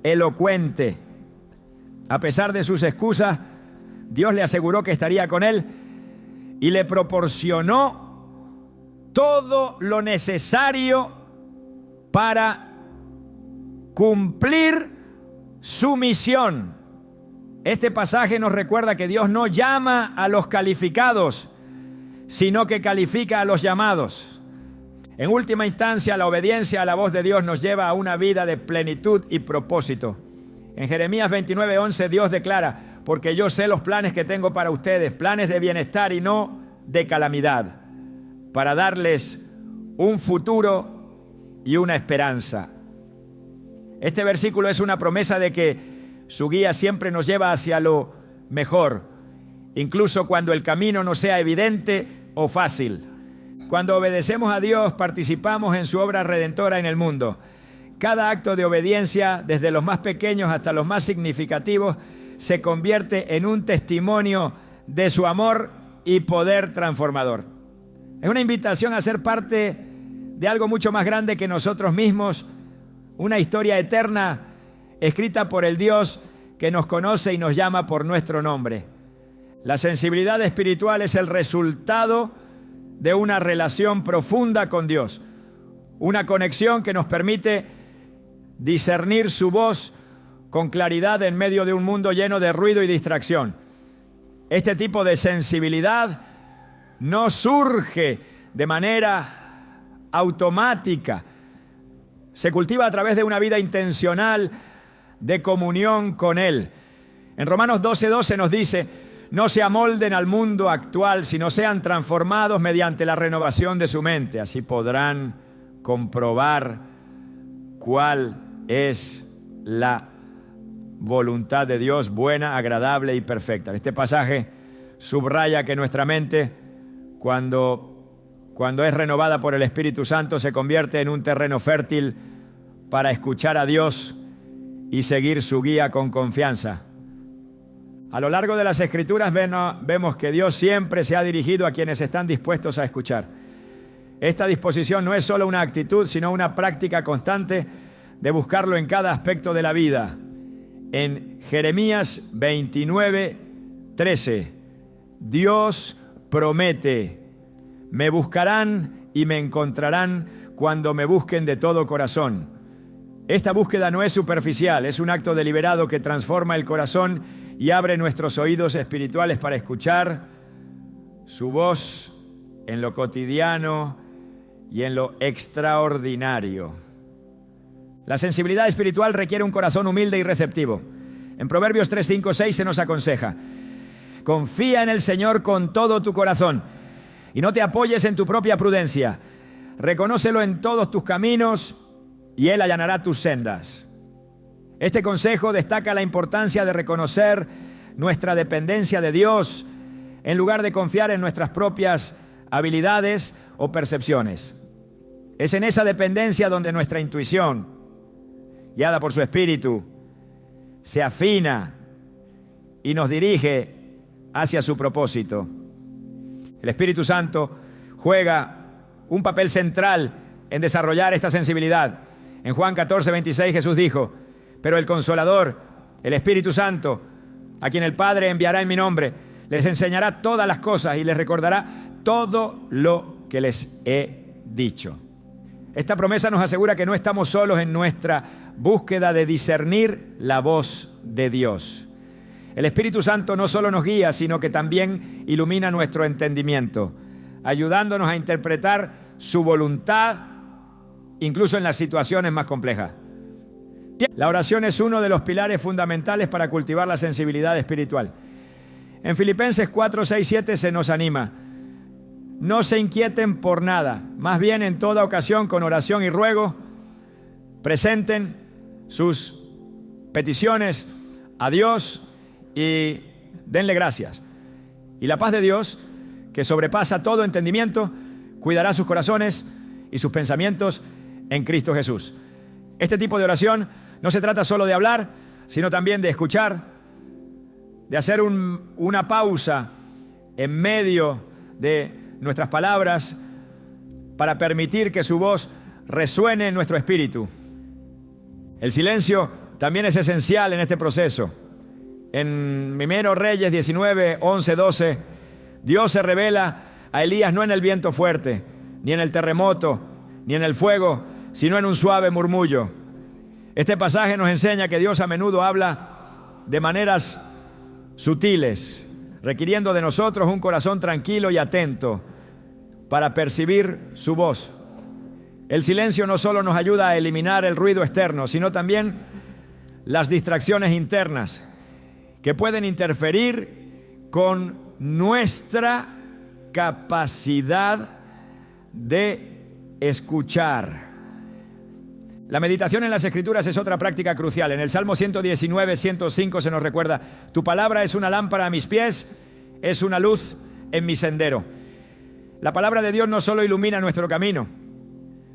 elocuente. A pesar de sus excusas, Dios le aseguró que estaría con él y le proporcionó todo lo necesario para cumplir su misión. Este pasaje nos recuerda que Dios no llama a los calificados, sino que califica a los llamados. En última instancia, la obediencia a la voz de Dios nos lleva a una vida de plenitud y propósito. En Jeremías 29:11 Dios declara: porque yo sé los planes que tengo para ustedes, planes de bienestar y no de calamidad, para darles un futuro y una esperanza. Este versículo es una promesa de que su guía siempre nos lleva hacia lo mejor, incluso cuando el camino no sea evidente o fácil. Cuando obedecemos a Dios, participamos en su obra redentora en el mundo. Cada acto de obediencia, desde los más pequeños hasta los más significativos, se convierte en un testimonio de su amor y poder transformador. Es una invitación a ser parte de algo mucho más grande que nosotros mismos, una historia eterna escrita por el Dios que nos conoce y nos llama por nuestro nombre. La sensibilidad espiritual es el resultado de una relación profunda con Dios, una conexión que nos permite discernir su voz con claridad en medio de un mundo lleno de ruido y distracción. Este tipo de sensibilidad no surge de manera automática, se cultiva a través de una vida intencional de comunión con Él. En Romanos 12:12 nos dice: no se amolden al mundo actual, sino sean transformados mediante la renovación de su mente. Así podrán comprobar cuál es la voluntad de Dios, buena, agradable y perfecta. Este pasaje subraya que nuestra mente, cuando es renovada por el Espíritu Santo, se convierte en un terreno fértil para escuchar a Dios y seguir su guía con confianza. A lo largo de las Escrituras vemos que Dios siempre se ha dirigido a quienes están dispuestos a escuchar. Esta disposición no es solo una actitud, sino una práctica constante de buscarlo en cada aspecto de la vida. En Jeremías 29:13, Dios promete: me buscarán y me encontrarán cuando me busquen de todo corazón. Esta búsqueda no es superficial, es un acto deliberado que transforma el corazón y abre nuestros oídos espirituales para escuchar su voz en lo cotidiano y en lo extraordinario. La sensibilidad espiritual requiere un corazón humilde y receptivo. En Proverbios 3, 5, 6 se nos aconseja: confía en el Señor con todo tu corazón y no te apoyes en tu propia prudencia. Reconócelo en todos tus caminos y Él allanará tus sendas. Este consejo destaca la importancia de reconocer nuestra dependencia de Dios en lugar de confiar en nuestras propias habilidades o percepciones. Es en esa dependencia donde nuestra intuición, guiada por su Espíritu, se afina y nos dirige hacia su propósito. El Espíritu Santo juega un papel central en desarrollar esta sensibilidad. En Juan 14:26 Jesús dijo: pero el Consolador, el Espíritu Santo, a quien el Padre enviará en mi nombre, les enseñará todas las cosas y les recordará todo lo que les he dicho. Esta promesa nos asegura que no estamos solos en nuestra búsqueda de discernir la voz de Dios. El Espíritu Santo no solo nos guía, sino que también ilumina nuestro entendimiento, ayudándonos a interpretar su voluntad, incluso en las situaciones más complejas. La oración es uno de los pilares fundamentales para cultivar la sensibilidad espiritual. En Filipenses 4, 6, 7 se nos anima: no se inquieten por nada, más bien en toda ocasión con oración y ruego presenten sus peticiones a Dios y denle gracias. Y la paz de Dios, que sobrepasa todo entendimiento, cuidará sus corazones y sus pensamientos en Cristo Jesús. Este tipo de oración no se trata solo de hablar, sino también de escuchar, de hacer una pausa en medio de nuestras palabras para permitir que su voz resuene en nuestro espíritu. El silencio también es esencial en este proceso. En 1 Reyes 19, 11, 12 Dios se revela a Elías no en el viento fuerte, ni en el terremoto, ni en el fuego, sino en un suave murmullo. Este pasaje nos enseña que Dios a menudo habla de maneras sutiles, requiriendo de nosotros un corazón tranquilo y atento para percibir su voz. El silencio no solo nos ayuda a eliminar el ruido externo, sino también las distracciones internas que pueden interferir con nuestra capacidad de escuchar. La meditación en las Escrituras es otra práctica crucial. En el Salmo 119, 105 se nos recuerda: tu palabra es una lámpara a mis pies, es una luz en mi sendero. La palabra de Dios no solo ilumina nuestro camino,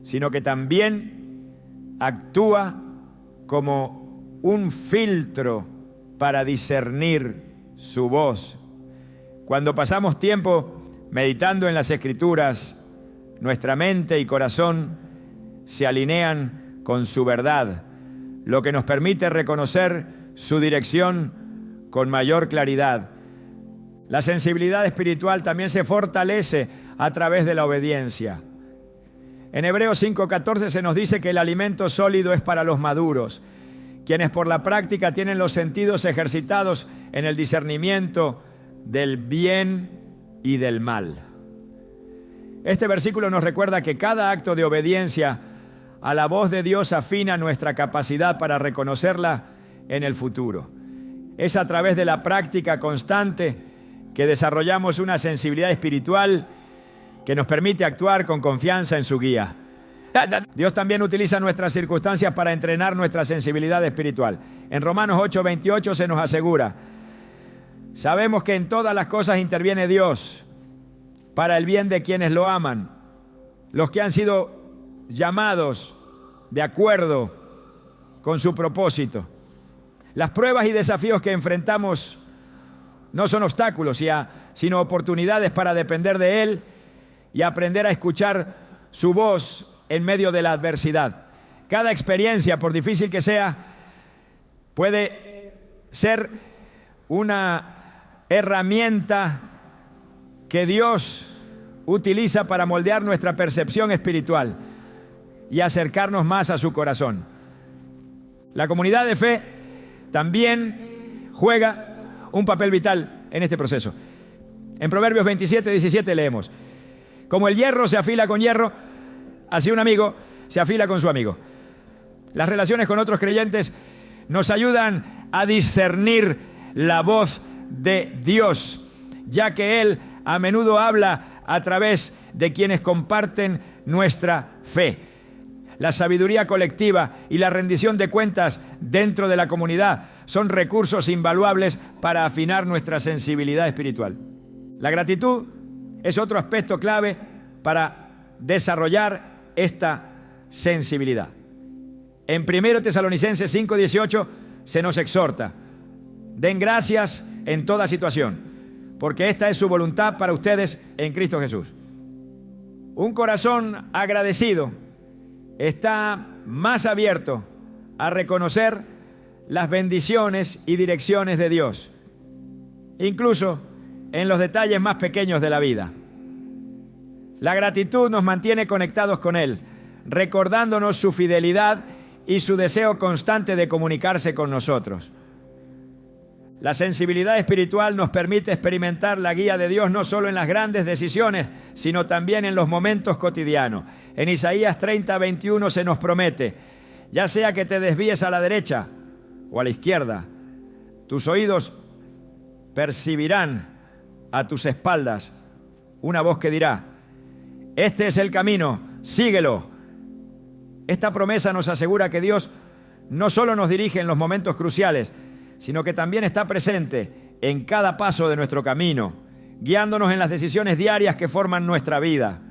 sino que también actúa como un filtro para discernir su voz. Cuando pasamos tiempo meditando en las Escrituras, nuestra mente y corazón se alinean con su verdad, lo que nos permite reconocer su dirección con mayor claridad. La sensibilidad espiritual también se fortalece a través de la obediencia. En Hebreos 5:14 se nos dice que el alimento sólido es para los maduros, quienes por la práctica tienen los sentidos ejercitados en el discernimiento del bien y del mal. Este versículo nos recuerda que cada acto de obediencia a la voz de Dios afina nuestra capacidad para reconocerla en el futuro. Es a través de la práctica constante que desarrollamos una sensibilidad espiritual que nos permite actuar con confianza en su guía. Dios también utiliza nuestras circunstancias para entrenar nuestra sensibilidad espiritual. En Romanos 8:28 se nos asegura: sabemos que en todas las cosas interviene Dios para el bien de quienes lo aman, los que han sido llamados de acuerdo con su propósito. Las pruebas y desafíos que enfrentamos no son obstáculos, sino oportunidades para depender de Él y aprender a escuchar su voz en medio de la adversidad. Cada experiencia, por difícil que sea, puede ser una herramienta que Dios utiliza para moldear nuestra percepción espiritual y acercarnos más a su corazón. La comunidad de fe también juega un papel vital en este proceso. En Proverbios 27:17 leemos: como el hierro se afila con hierro, así un amigo se afila con su amigo. Las relaciones con otros creyentes nos ayudan a discernir la voz de Dios, ya que Él a menudo habla a través de quienes comparten nuestra fe. La sabiduría colectiva y la rendición de cuentas dentro de la comunidad son recursos invaluables para afinar nuestra sensibilidad espiritual. La gratitud es otro aspecto clave para desarrollar esta sensibilidad. En 1 Tesalonicenses 5:18 se nos exhorta: den gracias en toda situación, porque esta es su voluntad para ustedes en Cristo Jesús. Un corazón agradecido está más abierto a reconocer las bendiciones y direcciones de Dios, incluso en los detalles más pequeños de la vida. La gratitud nos mantiene conectados con Él, recordándonos su fidelidad y su deseo constante de comunicarse con nosotros. La sensibilidad espiritual nos permite experimentar la guía de Dios no solo en las grandes decisiones, sino también en los momentos cotidianos. En Isaías 30:21 se nos promete: ya sea que te desvíes a la derecha o a la izquierda, tus oídos percibirán a tus espaldas una voz que dirá: este es el camino, síguelo. Esta promesa nos asegura que Dios no solo nos dirige en los momentos cruciales, sino que también está presente en cada paso de nuestro camino, guiándonos en las decisiones diarias que forman nuestra vida.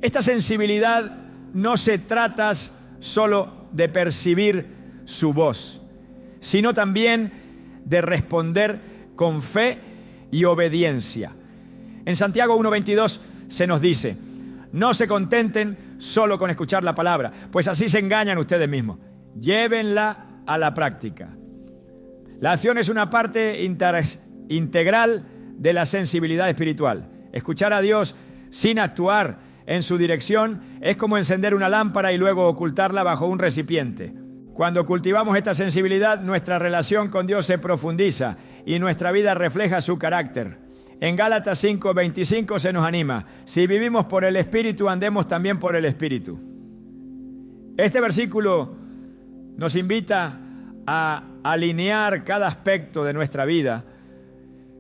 Esta sensibilidad no se trata solo de percibir su voz, sino también de responder con fe y obediencia. En Santiago 1:22 se nos dice: no se contenten solo con escuchar la palabra, pues así se engañan ustedes mismos. Llévenla a la práctica. La acción es una parte integral de la sensibilidad espiritual. Escuchar a Dios sin actuar en su dirección es como encender una lámpara y luego ocultarla bajo un recipiente. Cuando cultivamos esta sensibilidad, nuestra relación con Dios se profundiza y nuestra vida refleja su carácter. En Gálatas 5:25 se nos anima: si vivimos por el Espíritu, andemos también por el Espíritu. Este versículo nos invita a alinear cada aspecto de nuestra vida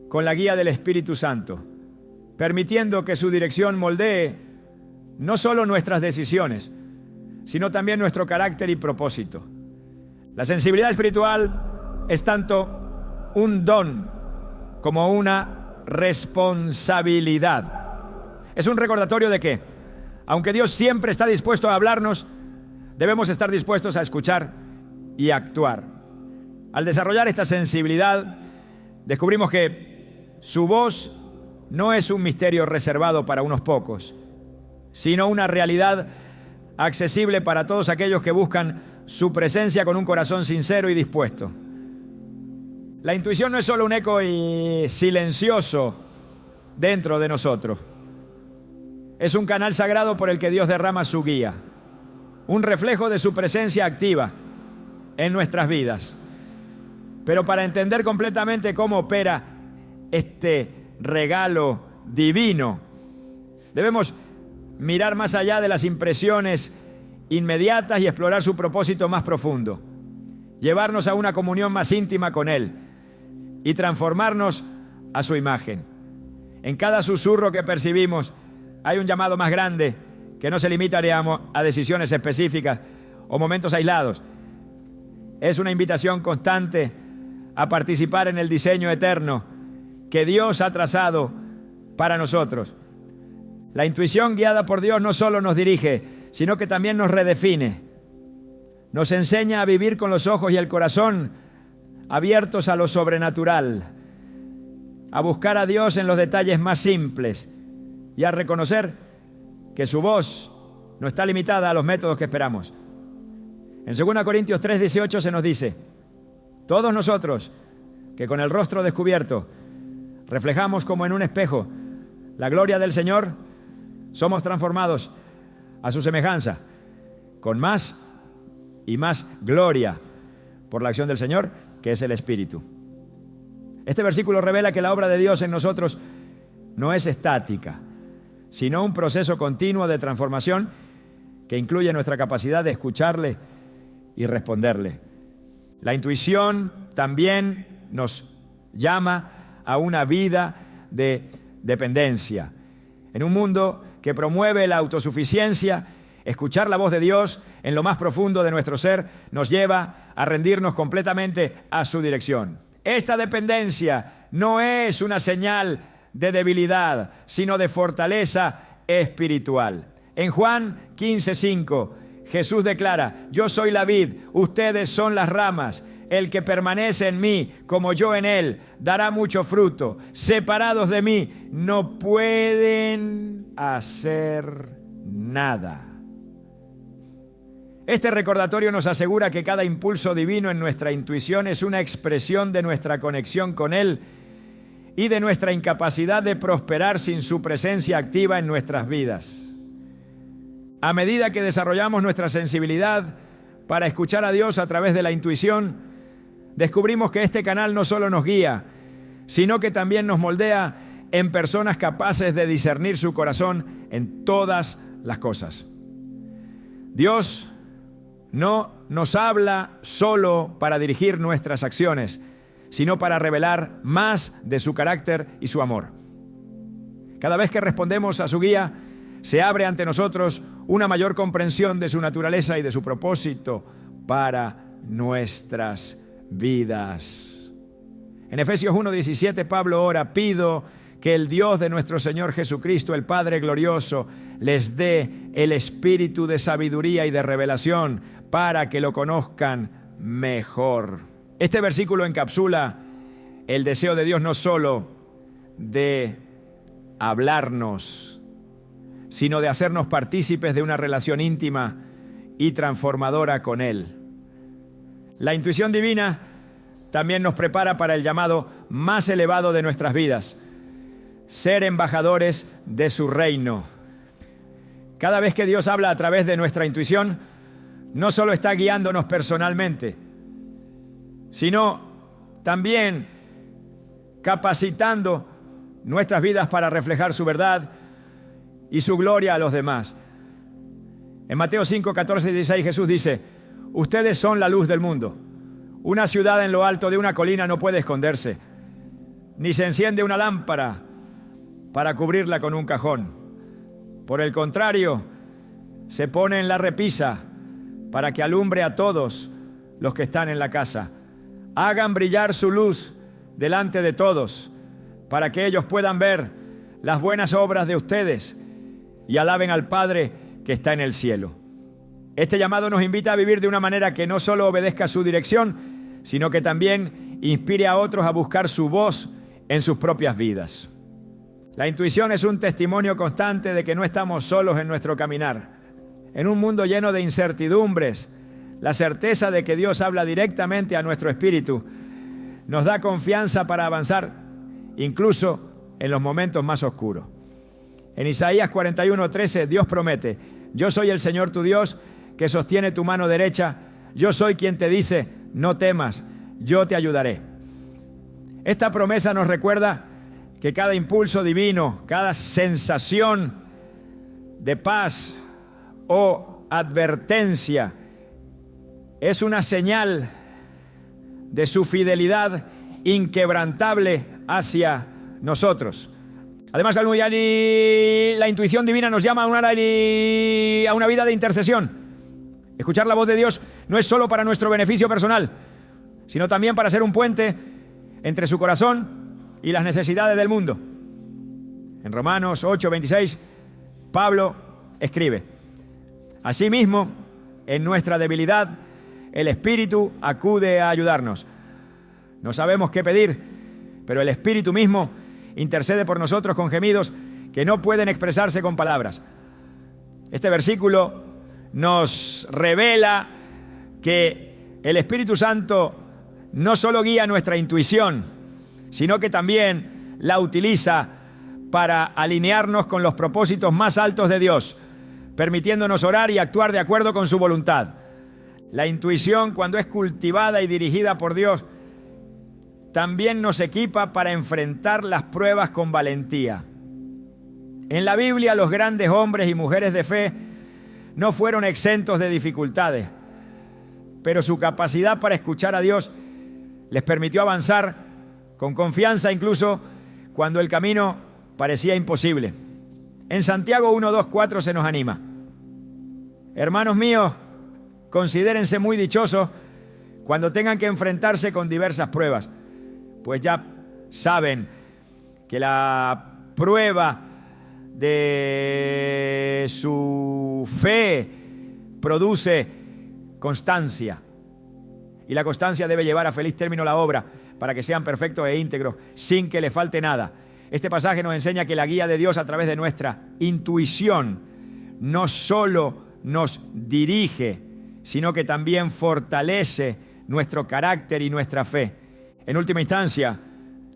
con la guía del Espíritu Santo, permitiendo que su dirección moldee no solo nuestras decisiones, sino también nuestro carácter y propósito. La sensibilidad espiritual es tanto un don como una responsabilidad. Es un recordatorio de que, aunque Dios siempre está dispuesto a hablarnos, debemos estar dispuestos a escuchar y actuar. Al desarrollar esta sensibilidad, descubrimos que su voz no es un misterio reservado para unos pocos, sino una realidad accesible para todos aquellos que buscan su presencia con un corazón sincero y dispuesto. La intuición no es solo un eco silencioso dentro de nosotros. Es un canal sagrado por el que Dios derrama su guía, un reflejo de su presencia activa en nuestras vidas. Pero para entender completamente cómo opera este regalo divino, debemos mirar más allá de las impresiones inmediatas y explorar su propósito más profundo, llevarnos a una comunión más íntima con Él y transformarnos a su imagen. En cada susurro que percibimos hay un llamado más grande que no se limita, a decisiones específicas o momentos aislados. Es una invitación constante a participar en el diseño eterno que Dios ha trazado para nosotros. La intuición guiada por Dios no solo nos dirige, sino que también nos redefine. Nos enseña a vivir con los ojos y el corazón abiertos a lo sobrenatural, a buscar a Dios en los detalles más simples y a reconocer que su voz no está limitada a los métodos que esperamos. En 2 Corintios 3:18 se nos dice: todos nosotros que con el rostro descubierto reflejamos como en un espejo la gloria del Señor, somos transformados a su semejanza, con más y más gloria por la acción del Señor, que es el Espíritu. Este versículo revela que la obra de Dios en nosotros no es estática, sino un proceso continuo de transformación que incluye nuestra capacidad de escucharle y responderle. La intuición también nos llama a una vida de dependencia. En un mundo que promueve la autosuficiencia, escuchar la voz de Dios en lo más profundo de nuestro ser nos lleva a rendirnos completamente a su dirección. Esta dependencia no es una señal de debilidad, sino de fortaleza espiritual. En Juan 15:5, Jesús declara: yo soy la vid, ustedes son las ramas. El que permanece en mí, como yo en él, dará mucho fruto. Separados de mí, no pueden hacer nada. Este recordatorio nos asegura que cada impulso divino en nuestra intuición es una expresión de nuestra conexión con Él y de nuestra incapacidad de prosperar sin su presencia activa en nuestras vidas. A medida que desarrollamos nuestra sensibilidad para escuchar a Dios a través de la intuición, descubrimos que este canal no solo nos guía, sino que también nos moldea en personas capaces de discernir su corazón en todas las cosas. Dios no nos habla solo para dirigir nuestras acciones, sino para revelar más de su carácter y su amor. Cada vez que respondemos a su guía, se abre ante nosotros una mayor comprensión de su naturaleza y de su propósito para nuestras vidas. En Efesios 1:17 Pablo ora: pido que el Dios de nuestro Señor Jesucristo, el Padre glorioso, les dé el espíritu de sabiduría y de revelación para que lo conozcan mejor. Este versículo encapsula el deseo de Dios no solo de hablarnos, sino de hacernos partícipes de una relación íntima y transformadora con Él. La intuición divina también nos prepara para el llamado más elevado de nuestras vidas, ser embajadores de su reino. Cada vez que Dios habla a través de nuestra intuición, no solo está guiándonos personalmente, sino también capacitando nuestras vidas para reflejar su verdad y su gloria a los demás. En Mateo 5, 14 y 16 Jesús dice: ustedes son la luz del mundo. Una ciudad en lo alto de una colina no puede esconderse, ni se enciende una lámpara para cubrirla con un cajón. Por el contrario, se pone en la repisa para que alumbre a todos los que están en la casa. Hagan brillar su luz delante de todos, para que ellos puedan ver las buenas obras de ustedes y alaben al Padre que está en el cielo. Este llamado nos invita a vivir de una manera que no solo obedezca su dirección, sino que también inspire a otros a buscar su voz en sus propias vidas. La intuición es un testimonio constante de que no estamos solos en nuestro caminar. En un mundo lleno de incertidumbres, la certeza de que Dios habla directamente a nuestro espíritu nos da confianza para avanzar, incluso en los momentos más oscuros. En Isaías 41:13, Dios promete: yo soy el Señor tu Dios, que sostiene tu mano derecha. Yo soy quien te dice: no temas, yo te ayudaré. Esta promesa nos recuerda que cada impulso divino, cada sensación de paz o advertencia es una señal de su fidelidad inquebrantable hacia nosotros. Además, la intuición divina nos llama a una vida de intercesión. Escuchar la voz de Dios no es solo para nuestro beneficio personal, sino también para ser un puente entre su corazón y las necesidades del mundo. En Romanos 8:26, Pablo escribe: asimismo, en nuestra debilidad, el Espíritu acude a ayudarnos. No sabemos qué pedir, pero el Espíritu mismo intercede por nosotros con gemidos que no pueden expresarse con palabras. Este versículo nos revela que el Espíritu Santo no solo guía nuestra intuición, sino que también la utiliza para alinearnos con los propósitos más altos de Dios, permitiéndonos orar y actuar de acuerdo con su voluntad. La intuición, cuando es cultivada y dirigida por Dios, también nos equipa para enfrentar las pruebas con valentía. En la Biblia, los grandes hombres y mujeres de fe no fueron exentos de dificultades, pero su capacidad para escuchar a Dios les permitió avanzar con confianza incluso cuando el camino parecía imposible. En Santiago 1:2-4 se nos anima: hermanos míos, considérense muy dichosos cuando tengan que enfrentarse con diversas pruebas, pues ya saben que la prueba de su fe produce constancia. Y la constancia debe llevar a feliz término la obra, para que sean perfectos e íntegros, sin que les falte nada. Este pasaje nos enseña que la guía de Dios a través de nuestra intuición no solo nos dirige, sino que también fortalece nuestro carácter y nuestra fe. En última instancia,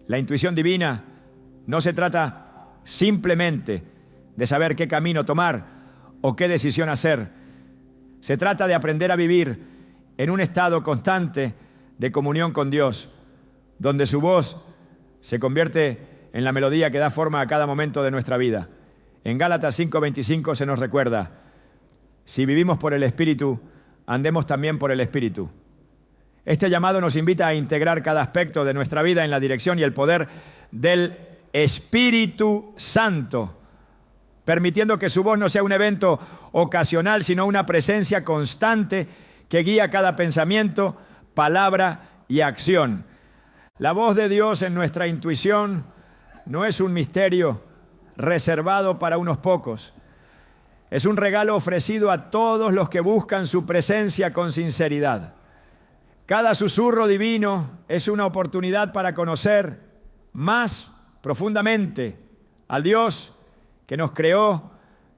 la intuición divina no se trata simplemente de saber qué camino tomar o qué decisión hacer. Se trata de aprender a vivir en un estado constante de comunión con Dios, donde su voz se convierte en la melodía que da forma a cada momento de nuestra vida. En Gálatas 5:25 se nos recuerda: si vivimos por el Espíritu, andemos también por el Espíritu. Este llamado nos invita a integrar cada aspecto de nuestra vida en la dirección y el poder del Espíritu Santo, permitiendo que su voz no sea un evento ocasional, sino una presencia constante que guía cada pensamiento, palabra y acción. La voz de Dios en nuestra intuición no es un misterio reservado para unos pocos. Es un regalo ofrecido a todos los que buscan su presencia con sinceridad. Cada susurro divino es una oportunidad para conocer más profundamente al Dios que nos creó,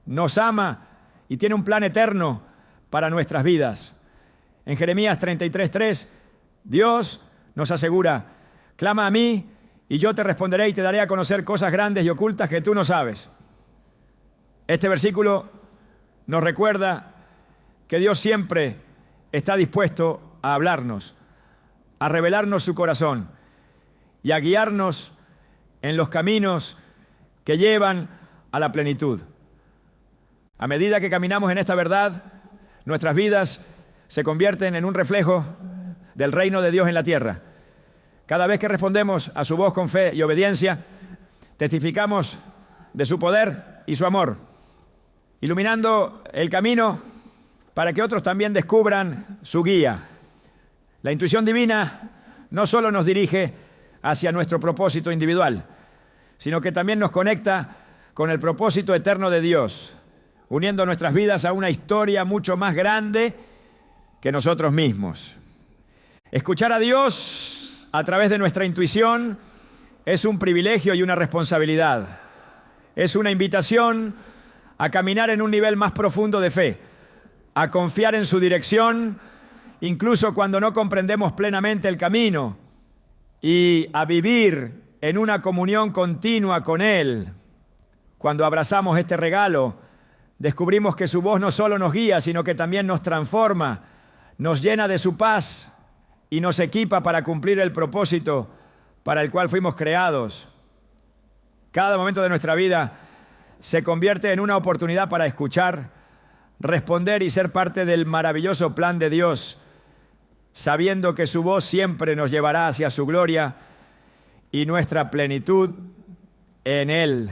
nos ama y tiene un plan eterno para nuestras vidas. En Jeremías 33:3, Dios nos asegura: clama a mí y yo te responderé y te daré a conocer cosas grandes y ocultas que tú no sabes. Este versículo nos recuerda que Dios siempre está dispuesto a hablarnos, a revelarnos su corazón y a guiarnos en los caminos que llevan a la plenitud. A medida que caminamos en esta verdad, nuestras vidas se convierten en un reflejo del reino de Dios en la tierra. Cada vez que respondemos a su voz con fe y obediencia, testificamos de su poder y su amor, iluminando el camino para que otros también descubran su guía. La intuición divina no solo nos dirige hacia nuestro propósito individual, sino que también nos conecta con el propósito eterno de Dios, uniendo nuestras vidas a una historia mucho más grande que nosotros mismos. Escuchar a Dios a través de nuestra intuición es un privilegio y una responsabilidad. Es una invitación a caminar en un nivel más profundo de fe, a confiar en su dirección, incluso cuando no comprendemos plenamente el camino, y a vivir en una comunión continua con Él. Cuando abrazamos este regalo, descubrimos que su voz no solo nos guía, sino que también nos transforma, nos llena de su paz y nos equipa para cumplir el propósito para el cual fuimos creados. Cada momento de nuestra vida se convierte en una oportunidad para escuchar, responder y ser parte del maravilloso plan de Dios, sabiendo que su voz siempre nos llevará hacia su gloria y nuestra plenitud en Él.